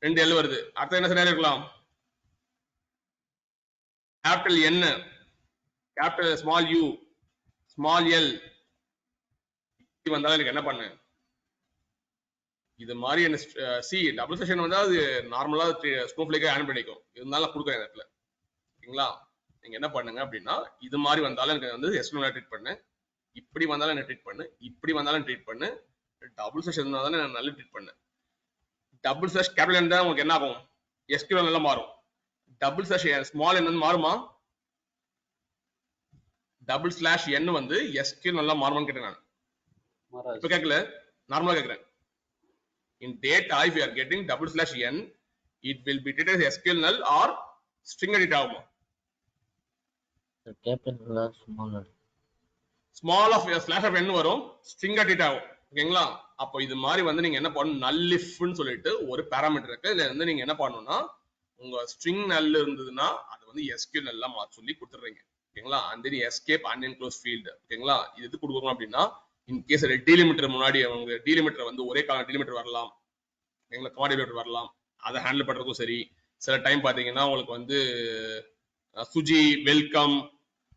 2 L வருது. அடுத்து என்ன சரியா இருக்கலாம், capital N capital small U small L வந்தாலும் எனக்கு என்ன பண்ணு இது மாதிரி என்ன டபுள் செஷன் வந்து அது நார்மலா ஸ்னோஃப்ளேக்கே ஹேண்ட் பண்ணிக்கும். இருந்தாலும் கொடுக்குறேன் இந்த இடத்துல. ஓகேங்களா, நீங்க என்ன பண்ணுங்க அப்படின்னா இது மாதிரி வந்தாலும் எனக்கு வந்து SQL ட்ரீட் பண்ணு, இப்படி வந்தாலும் என்ன ட்ரீட் பண்ணு, இப்படி வந்தாலும் ட்ரீட் பண்ணு. டபுள் செஷன் இருந்தாலும் நான் நல்லா ட்ரீட் பண்ணு. // கேபிட்டல் இருந்தா உங்களுக்கு என்ன ஆகும், SQL நல்லா மாறும். // ஸ்மால் N வந்து மாறுமா, // N வந்து SQL நல்லா மாறுமான்னு கேட்டேன் நான். இப்ப கேட்கல, நார்மலா கேட்கிறேன். In data if you are getting /n it will be treated as SQL null or string edit ஆகுமா?
Capital small
small of slash of n வரும், string edit ஆகும். ஓகேங்களா, அப்போ இது மாதிரி வந்து நீங்க என்ன பண்ணணும், null if ன்னு சொல்லிட்டு ஒரு பாராமீட்டர் இருக்கு. இதுல வந்து நீங்க என்ன பண்ணணும்னா உங்க ஸ்ட்ரிங் null இருந்ததுன்னா அது வந்து SQL null மாத்த சொல்லி கொடுத்துறீங்க. ஓகேங்களா, and then escape and enclose field. ஓகேங்களா, இது எது கொடுக்கணும் அப்படின்னா இன்கேஸ் டீலிமிட்டர் முன்னாடி அவங்க டீலிமிட்டர் வந்து ஒரே காலம் டீலிமிட்டர் வரலாம், எங்களை கமாடிபிலிட்டர் வரலாம், அதை ஹேண்டில் பண்றதுக்கும் சரி. சில டைம் பாத்தீங்கன்னா உங்களுக்கு வந்து சுஜி வெல்கம்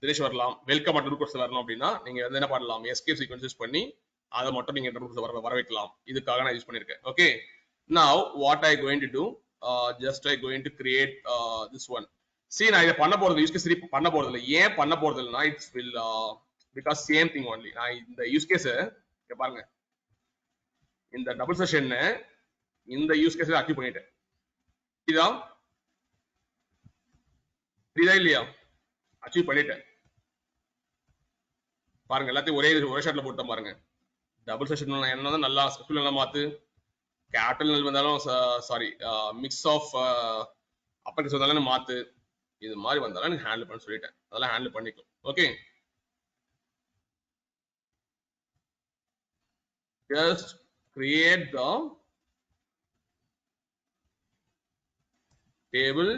தினேஷ் வரலாம், வெல்கம் அட் ரூட் வரணும் அப்படின்னா நீங்க வந்து என்ன பண்ணலாம், எஸ்கேப் சீக்வன்ஸ் யூஸ் பண்ணி அதை மட்டும் நீங்க வர வைக்கலாம். இதுக்காக நான் யூஸ் பண்ணிருக்கேன். Okay, now what I going to to just I going to create this one. See நான் இதை பண்ண போறது யூஸ் கேஸ் பண்ண போறது இல்லை. ஏன் பண்ண போறது இல்லைன்னா it's will because same thing only. நான் இந்த யூஸ் கேஸ் பாருங்க, இந்த டபுள் செஷன் இந்த யூஸ் கேஸ் அச்சீவ் பண்ணிட்டேன். புரியுதா இல்லையா, அச்சீவ் பண்ணிட்டேன். பாருங்க எல்லாத்தையும் ஒரே ஷாட்ல போட்டேன். பாருங்க டபுள் செஷன் என்ன நல்லா ஸ்பெஷல் நல்லா மாத்து, கேபிட்டல் வந்தாலும் sorry mix of upper case வந்தாலும் மாத்து, இது மாதிரி வந்தாலும் எனக்கு ஹேண்டில் பண்ண சொல்லிட்டேன். அதெல்லாம் ஹேண்டில் பண்ணிக்கும். Okay, just create the table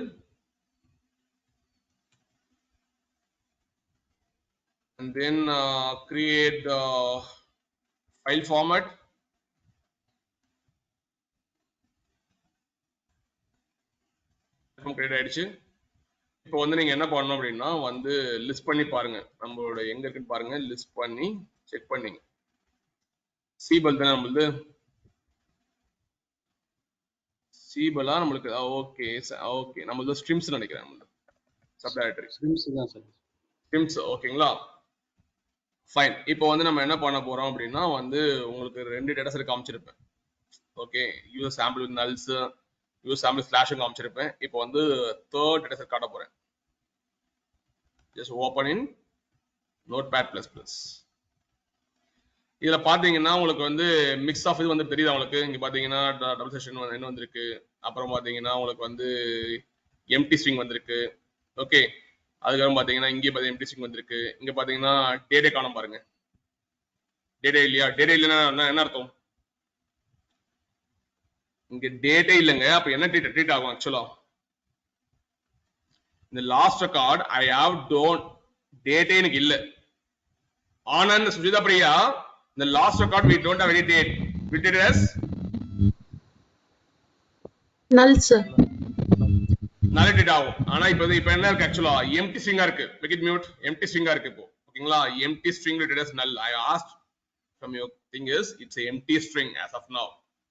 and then create the file format. Confirm create ஆயிடுச்சு. இப்போ வந்து நீங்க என்ன பண்ணணும் அப்படின்னா வந்து லிஸ்ட் பண்ணி பாருங்க, நம்மளோட எங்க இருக்குன்னு பாருங்க, லிஸ்ட் பண்ணி செக் பண்ணீங்க. சீபல் தானே நம்மளுது, சீபலா நம்மளுக்கு ஓகே ஓகே, நம்மளது ஸ்ட்ரீம்ஸ் நினைக்கிறேன், நம்மளது சப்டைரக்டரி
ஸ்ட்ரீம்ஸ் தான் சார்.
ஸ்ட்ரீம்ஸ் ஓகேங்களா. ஃபைன். இப்போ வந்து நம்ம என்ன பண்ண போறோம் அப்படின்னா வந்து உங்களுக்கு 2 டேட்டா செட் காமிச்சிருப்பேன். Okay, user sample with nulls, user sample ஸ்லாஷும் காமிச்சிருப்பேன். இப்போ வந்து 3rd டேட்டா செட் காட்ட போறேன். Just open in notepad plus plus. இதுல பாத்தீங்கன்னா உங்களுக்கு வந்து மிக்ஸ் ஆஃப் இது வந்து தெரியுது உங்களுக்கு. இங்க பாத்தீங்கன்னா டபுள் செஷன் என்ன வந்திருக்கு, அப்புறம் பாத்தீங்கன்னா உங்களுக்கு வந்து எம்டி ஸ்ட்ரிங் வந்திருக்கு. ஓகே, அதுக்கப்புறம் பாத்தீங்கன்னா இங்கே பாத்தீங்கன்னா எம்டி ஸ்ட்ரிங் வந்திருக்கு. இங்க பாத்தீங்கன்னா டேட்டே காணோம் பாருங்க, டேட்டே இல்லையா? டேட்டே இல்லைன்னா என்ன அர்த்தம்? இங்க டேட்டே இல்லைங்க, அப்ப என்ன ட்ரீட் ஆகும் ஆக்சுவலா? இந்த last record I have don't data எனக்கு இல்ல. ஆனந்த் சுஜிதா பிரியா, இந்த last record we don't have any date, we did it as
null sir.
null date ஆகும். ஆனா இப்போ என்ன இருக்கு ஆக்சுவலா? empty string இருக்கு. make it mute, empty string இருக்கு இப்போ. ஓகேங்களா? empty string did as null. I asked from your thing is it's a empty string as of now.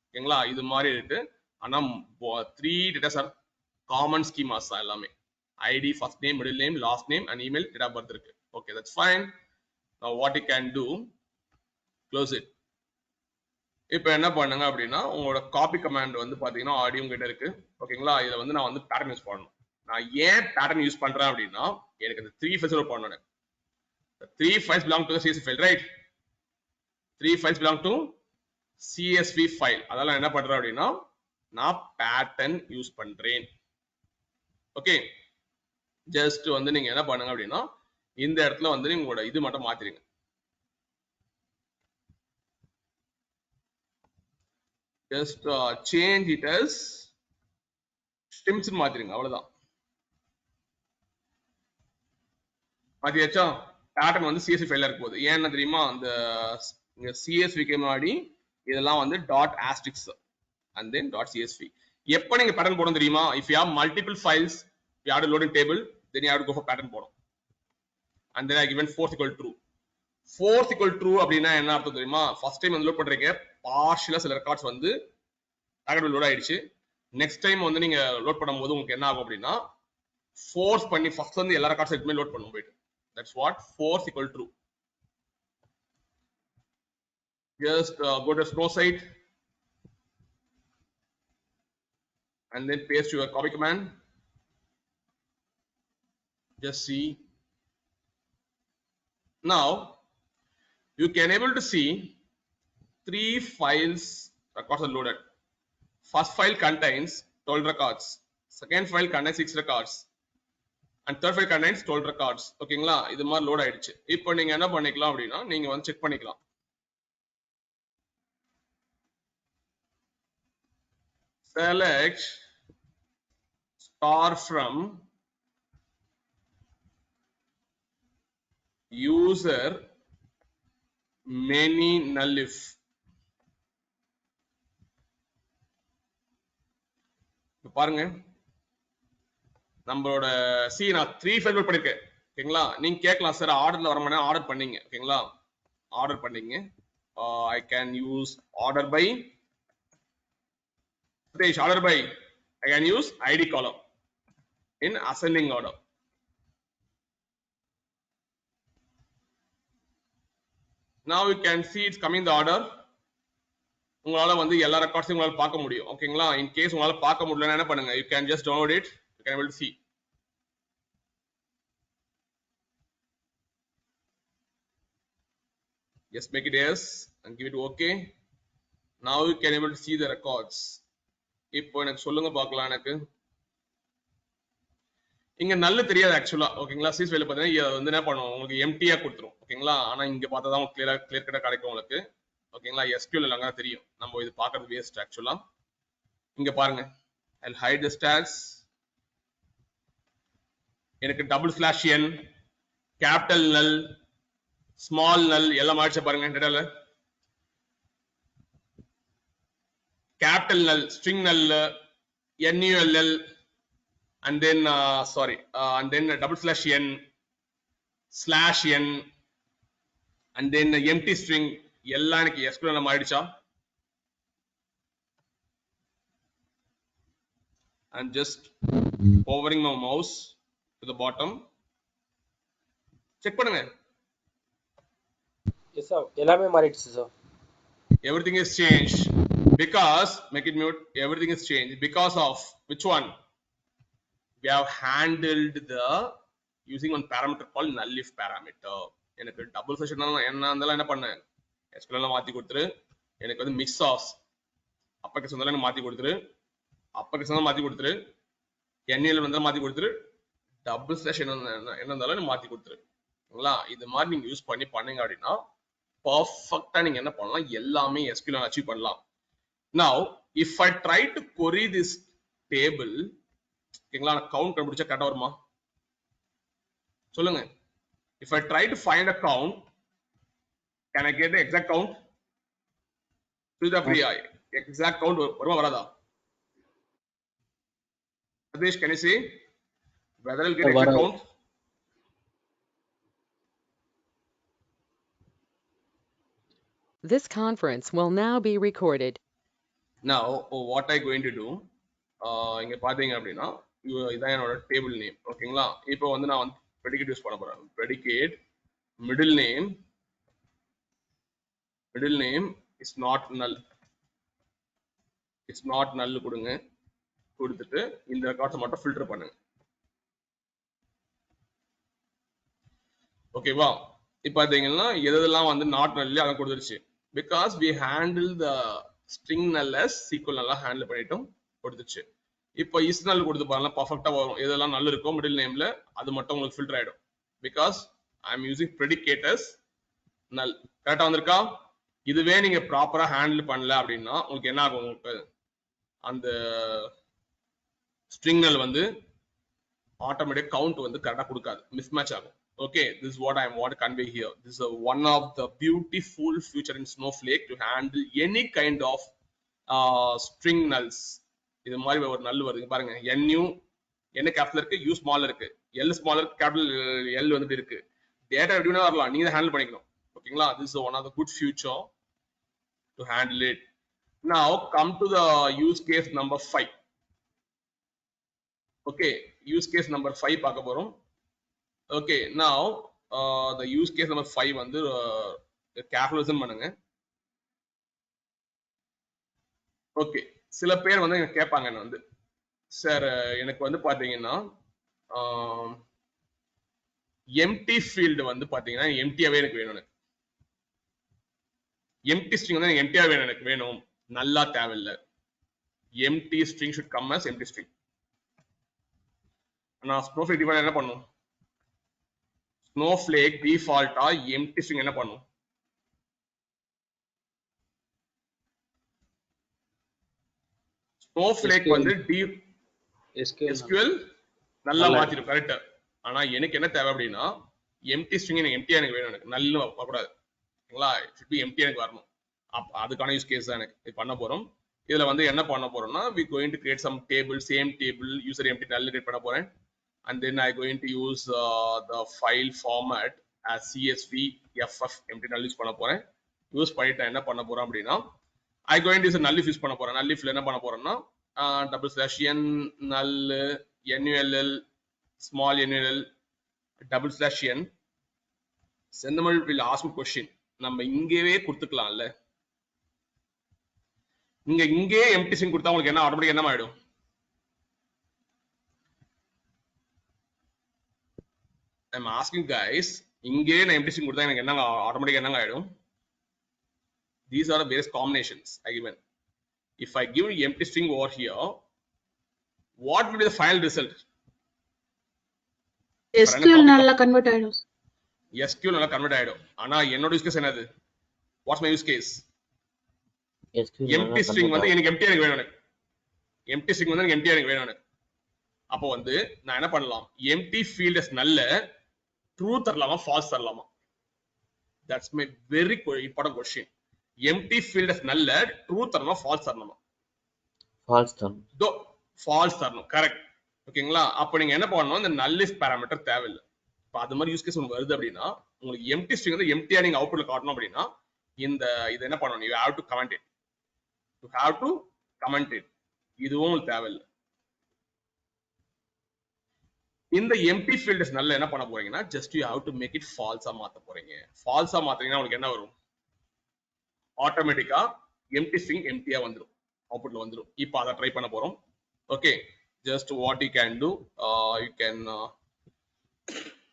ஓகேங்களா? இது மாதிரி இருக்கு. ஆனா 3 data are common schemas எல்லாமே. id, first name, middle name, last name and email, date of birth இருக்கு. Okay, that's fine. Now what you can do, close it. இப்போ என்ன பண்ணுங்க அப்படின்னா உங்களோட காப்பி கமாண்ட் வந்து பாத்தீங்கன்னா ஆடியோ கிட்ட இருக்கு. ஓகேங்களா? இதுல வந்து நான் வந்து பேட்டர்ன் யூஸ் பண்ணணும். நான் ஏன் பேட்டர்ன் யூஸ் பண்றேன் அப்படின்னா எனக்கு இந்த 3 ஃபைல்ஸ் லோட் பண்ணணும். The 3 files belong to the CSV file, right? 3 files belong to CSV file. அதெல்லாம் என்ன பண்றேன் அப்படின்னா நான் பேட்டர்ன் யூஸ் பண்றேன். ஓகே, ஜஸ்ட் வந்து நீங்க என்ன பண்ணுங்க அப்படின்னா இந்த இடத்துல வந்து உங்களோட இது மட்டும் மாத்திருங்க. Just change it as streams மாத்திருங்க, அவ்வளவுதான். மாத்தியாச்சா? பேட்டர்ன் வந்து CSV ஃபைல்ல இருக்க போகுது. ஏன்னா தெரியுமா, அந்த CSV க்கு முன்னாடி இதெல்லாம் வந்து dot Asterix and then dot CSV. எப்ப நீங்க பேட்டர்ன் போடணும் தெரியுமா? if you have multiple files, you have to load in table, then you have to go for pattern போடணும். and then I given fourth equal true. fourth equal true அப்படின்னா என்ன அர்த்தம் தெரியுமா? First time வந்து load பண்றீங்க, பார்ஷியலா சில records வந்து target load ஆயிடுச்சு. நெக்ஸ்ட் டைம் வந்து நீங்க லோட் பண்ணும்போது உங்களுக்கு என்ன ஆகும் அப்படின்னா ஃபோர்ஸ் பண்ணி ஃபர்ஸ்ட் வந்து எல்லா ரெக்கார்ட்ஸ் எடுத்து லோட் பண்ணும் போயிட்டு. that's what fourth equal true. just go to snow site and then paste your copy command. Just see. Now you can able to see 3 files records are loaded. First file contains 12 records, second file contains 6 records and third file contains 12 records. ஓகேங்களா? இது மாதிரி load ஆயிடுச்சு. இப்போ நீங்க என்ன பண்ணிக்கலாம் அப்படின்னா நீங்க வந்து செக் பண்ணிக்கலாம். select star from user many null if. பாருங்க, நம்மளோட நான் 3 ஃபைல் லோட் பண்ணிருக்கேன். ஓகேங்களா? நீங்க கேட்கலாம் சார் ஆர்டர்ல வர மாட்டேன், ஆர்டர் பண்ணீங்க. ஓகேங்களா? ஆர்டர் பண்ணீங்க. I can use order by order by I can use id column in ascending order. Now you can see it's coming the order. உங்களால வந்து எல்லா ரெக்கார்ட்ஸையும் உங்களால பார்க்க முடியும். ஓகேங்களா? இன் கேஸ் உங்களால பார்க்க முடியலன்னா என்ன பண்ணுங்க, you can just download it, you can able to see. Just make it yes and give it okay. Now you can able to see the records. இப்போ எனக்கு சொல்லுங்க பார்க்கலாம். எனக்கு இங்க நல்ல தெரியாது ஆக்சுவலா. ஓகேங்களா? CSV ஃபைல்ல பார்த்தீங்கன்னா வந்து என்ன பண்ணுவோம், உங்களுக்கு எம்டியா கொடுத்துரும். ஓகேங்களா? ஆனா இங்க பார்த்தா தான் கிளியர் கட்டா கிடைக்கும் உங்களுக்கு. ஓகேங்களா? SQL அங்க தெரியும். நம்ம இது பார்க்கிறது வேஸ்ட் ஆக்சுவலா. இங்க பாருங்க, I'll hide the stats. எனக்கு டபுள் ஸ்லாஷ் n, கேபிட்டல் நல், ஸ்மால் நல் எல்லாம் ஆயிடுச்சு பாருங்க. டேட்டால கேபிட்டல் நல், ஸ்ட்ரிங் நல், NULL and then and then double slash n slash n and then empty string எல்லாம் எனக்கு SQL மாறிடுச்சா? I'm just hovering my mouse to the bottom. Check பண்ணுங்க.
Yes sir, எல்லாமே மாறிடுச்சு sir.
Everything is changed because, make it mute, everything is changed because of which one? We have handled the using one parameter called null if parameter. எனக்கு double session என்ன இருந்தாலும் என்ன பண்ணேன், SQL மாத்தி கொடுத்துரு. எனக்கு வந்து மிக்ஸ் ஆஃப் அப்பர் கேஸ் வந்தாலும் மாத்தி கொடுத்துரு, அப்பர் கேஸ் வந்தாலும் மாத்தி கொடுத்துரு, NL வந்தாலும் மாத்தி கொடுத்துரு, டபுள் செஷன் என்ன இருந்தாலும் மாத்தி கொடுத்துரு. இது மாதிரி நீங்க யூஸ் பண்ணீங்க அப்படின்னா பர்ஃபெக்ட்டா நீங்க என்ன பண்ணலாம், எல்லாமே SQL அச்சீவ் பண்ணலாம். Now if I try to query this table, ஓகேங்களா, கவுண்ட் கண்டுபிடிச்சா கரெக்டா வருமா சொல்லுங்க? If I try to find a count, can I get the exact count? Sudha Priya, exact count வருமா வராதா? Radesh, can you say whether I'll get exact count?
This conference will now be recorded.
Now what I going to do, இங்க பாத்தீங்க அப்படின்னா இதான் என்னோட table name. ஓகேங்களா, இப்போ வந்து நான் வந்து predicate யூஸ் பண்ண போறேன். predicate middle name is not null. It's not null கொடுங்க. கொடுத்துட்டு இந்த ரெக்கார்ட்ஸ் மட்டும் ஃபில்டர் பண்ணுங்க. ஓகேவா, இப்போ பாத்தீங்கன்னா எதெல்லாம் வந்து நாட் null அத கொடுத்துருச்சு. because we handle the string null as SQL நல்லா ஹேண்டில் பண்ணிட்டோம், கொடுத்துச்சு. இப்போ is null கொடுத்து பாருங்க, பர்ஃபெக்ட்டா வரும். எதெல்லாம் null இருக்கோ மிடில் நேம்ல அது மட்டும் உங்களுக்கு ஃபில்டர் ஆயிடும். because I am using predicate as null. கரெக்ட்டா வந்திருக்கா? இதுவே நீங்க ப்ராப்பரா ஹேண்டில் பண்ணல அப்படின்னா உங்களுக்கு என்ன ஆகும், உங்களுக்கு அந்த string null வந்து ஆட்டோமேட்டிக் கவுண்ட் வந்து கரெக்ட்டா கொடுக்காது, மிஸ்மேட்ச் ஆகும். Okay, this is what I want to convey here. This is one of the beautiful feature in Snowflake to handle any kind of string nulls. இது மாதிரி ஒரு null வருது பாருங்க, nu என்ன கேபிட்டல் இருக்கு, u ஸ்மால் இருக்கு, l small இருக்கு, capital l வந்து இருக்கு. டேட்டா எப்படினா வரலாம், நீங்க ஹேண்டில் பண்ணிக்கணும். ஓகேங்களா, this is one of the good feature to handle it. Now come to the use case number 5. Okay, use case number 5 பார்க்க போறோம். Okay, now the use case number 5 வந்து careful listen பண்ணுங்க. Okay, சில பேர் வந்து எனக்கு கேட்பாங்க, என்ன வந்து சார் எனக்கு வந்து பாத்தீங்கன்னா எம்டி ஃபீல்டு வந்து பாத்தீங்கன்னா எம்டியாவே எனக்கு வேணும், எனக்கு எம்டி ஸ்ட்ரிங் வந்து எனக்கு எம்டியா வேணும், எனக்கு வேணும், நல்லா தேவையில்லை. Empty string should come as empty string. நான் Snowflake டிஃபால்ட் என்ன பண்ணும், Snowflake டிஃபால்ட்டா எம்டி ஸ்ட்ரிங் என்ன பண்ணும், Snowflake வந்து SQL நல்லா மாத்திரும், கரெக்ட். ஆனா எனக்கு என்ன தேவை அப்படின்னா எம்டி ஸ்ட்ரிங் எனக்கு எம்டியா எனக்கு வேணும், எனக்கு நல்லா வரக்கூடாது. ஓகேங்களா, இட் ஷுட் பி எம்டி எனக்கு வரணும். அதுக்கான யூஸ் கேஸ் தான் எனக்கு இது பண்ண போறோம். இதுல வந்து என்ன பண்ண போறோம்னா we going to create some table, same table user empty null create பண்ண போறேன். And then I going to use the file format as CSV ff empty null use பண்ண போறேன். யூஸ் பண்ணிட்டு என்ன பண்ண போறோம் அப்படின்னா I going to use null if use பண்ண போறேன். null ifல என்ன பண்ண போறேன்னா /n null null small null /n செந்தமிழ் will ask a question. நம்ம இங்கேயே கொடுத்துக்கலாம்ல, இங்கே எம்டி ஸ்ட்ரிங் கொடுத்தா உங்களுக்கு என்ன ஆட்டோமேட்டிக்கா என்ன ஆயிடும், I am asking guys, இங்கே நான் எம்டி ஸ்ட்ரிங் கொடுத்தா எனக்கு என்ன ஆட்டோமேட்டிக்கா என்ன ஆயிடும்? These are the various combinations I given. If I give empty string over here, what will be the final result?
SQL நல்லா கன்வர்ட் ஆயிடும்.
SQL நல்லா கன்வர்ட் ஆயிடும். ஆனா என்னோட யூஸ் கேஸ் என்னது? What's my use case? empty string வந்து எனக்கு empty எனக்கு வேணும், empty string வந்து எனக்கு empty எனக்கு வேணும். அப்போ வந்து நான் என்ன பண்ணலாம், empty field as null true தரலாமா false தரலாமா? That's my very important question. empty field as null true தரலாமா false தரலாமா?
false தரணும்.
false தரணும், correct. ஓகேங்களா? அப்ப நீங்க என்ன பண்ணணும், இந்த null if parameter தேவையில்லை. இப்போ அது மாதிரி யூஸ் கேஸ் உங்களுக்கு வருது அப்படின்னா, உங்களுக்கு எம்டி ஸ்ட்ரிங் வந்து எம்டியா நீங்க அவுட்புட்ல காட்டணும் அப்படின்னா இந்த இது என்ன பண்ணணும், you have to comment it, you have to comment it. இதுவும் உங்களுக்கு தேவையில்லை. இந்த எம்டி ஃபீல்ட்ஸ் நல்ல என்ன பண்ண போறீங்கன்னா just you have to make it false-ஆ மாத்த போறீங்க. false-ஆ மாத்தீங்கன்னா உங்களுக்கு என்ன வரும், ஆட்டோமேட்டிக்கா எம்டி ஸ்ட்ரிங் எம்டியா வந்துடும், அவுட்புட்ல வந்துடும். இப்போ அதை ட்ரை பண்ண போறோம். Okay, just what you can do,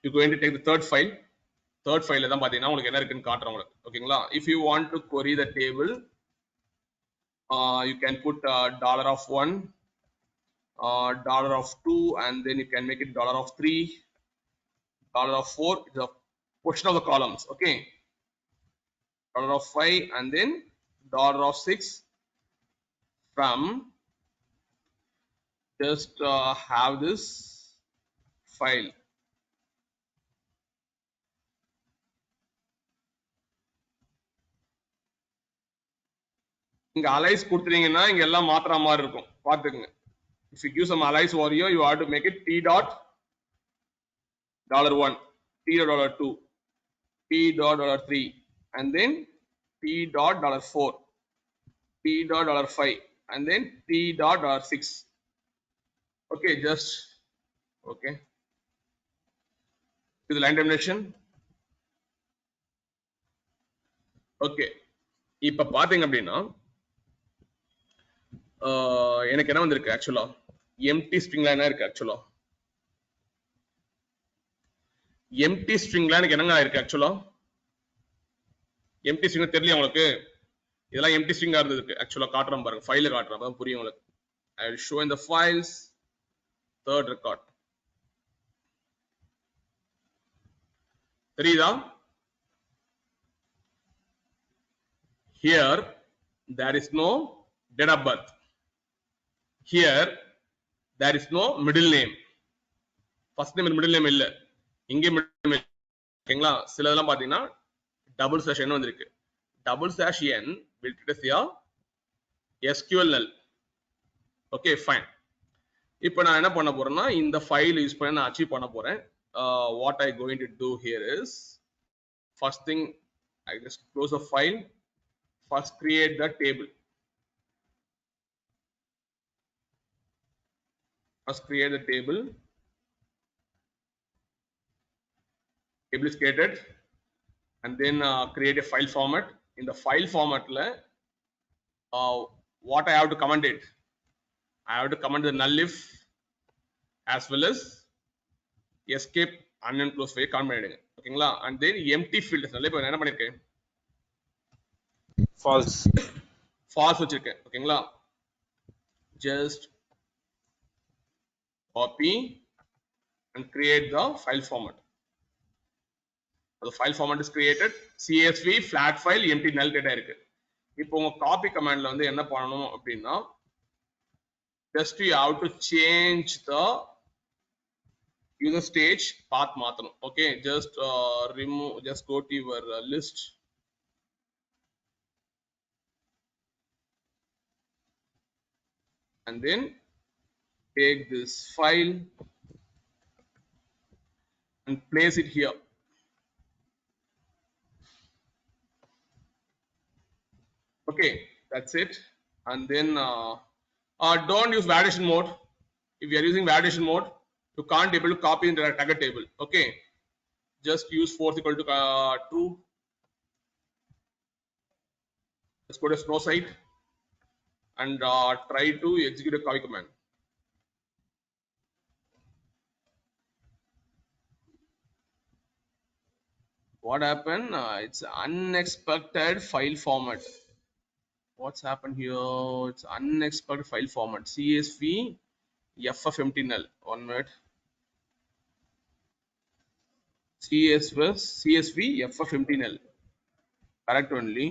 you going to take the third file. third file தான் பாத்தீங்கன்னா உங்களுக்கு என்ன இருக்குன்னு காட்டுறேன் உங்களுக்கு. ஓகேங்களா? if you want to query the table, you can put $1, $2, and then you can make it $3, $4. It's a portion of the columns. Okay, $5, and then $6 from just have this file. இங்க Alice கொடுத்தீங்கன்னா இங்க எல்லாம் மாத்துற மாதிரி இருக்கும், பாத்துக்கங்க. if you give some alias value, you have to make it t dot $1, t dot $2, t dot $3, and then t dot $4, t dot $5, and then t dot $6. okay, just okay, to the line termination. okay, இப்ப பாத்தீங்க அப்படின்னா எனக்கு என்ன வந்திருக்கு, ஆக்சுவலா empty ஸ்ட்ரிங்ல என்ன இருக்கு, ஆக்சுவலா எம்டி ஸ்ட்ரிங்ல எனக்கு என்னங்க இருக்கு, ஆக்சுவலா எம்டி ஸ்ட்ரிங் தெரியல உங்களுக்கு, இதெல்லாம் எம்டி ஸ்ட்ரிங்கா இருந்திருக்கு. ஆக்சுவலா காட்டுறேன் பாருங்க, ஃபைல காட்டுறேன், அப்பதான் புரியும் உங்களுக்கு. I will show in the files, third record. தெரியுதா? Here there is no date of birth. Here there is no middle name. first name and middle name இல்ல, இங்கே middle name. ஓகேங்களா? சிலதெல்லாம் பாத்தீங்கன்னா டபுள் ஸ்லாஷ் n வந்திருக்கு. Double slash n will treat as a SQL null. okay, fine. இப்போ நான் என்ன பண்ண போறேன்னா இந்த ஃபைல் யூஸ் பண்ணி நான் அச்சீவ் பண்ண போறேன். what I going to do here is, first thing I just close the file, first create the table. First create the table. Table is created, and then create a file format. In the file format la what I have to comment it, I have to comment the null if as well as escape unknown close file comment பண்ணிடுங்க. ஓகேங்களா? and then empty field நல்ல இப்போ என்ன பண்ணிருக்கேன்,
false
false வச்சிருக்கேன். ஓகேங்களா? just copy and create the file format. the file format is created, csv flat file empty null data இருக்கு. இப்போ உங்க காப்பி கமாண்ட்ல வந்து என்ன பண்ணணும் அப்படின்னா just you have to change the user stage path மாத்தணும். okay, just remove, just go to your list, and then take this file and place it here. okay, that's it. and then don't use validation mode. if you are using validation mode, you can't able to copy in the tagger table. okay, just use force equal to true. let's go to snow site and try to execute a copy command. what happened, it's unexpected file format. what's happened here, it's unexpected file format, csv ffmpty null. 1 minute, csv ffmpty null correct only,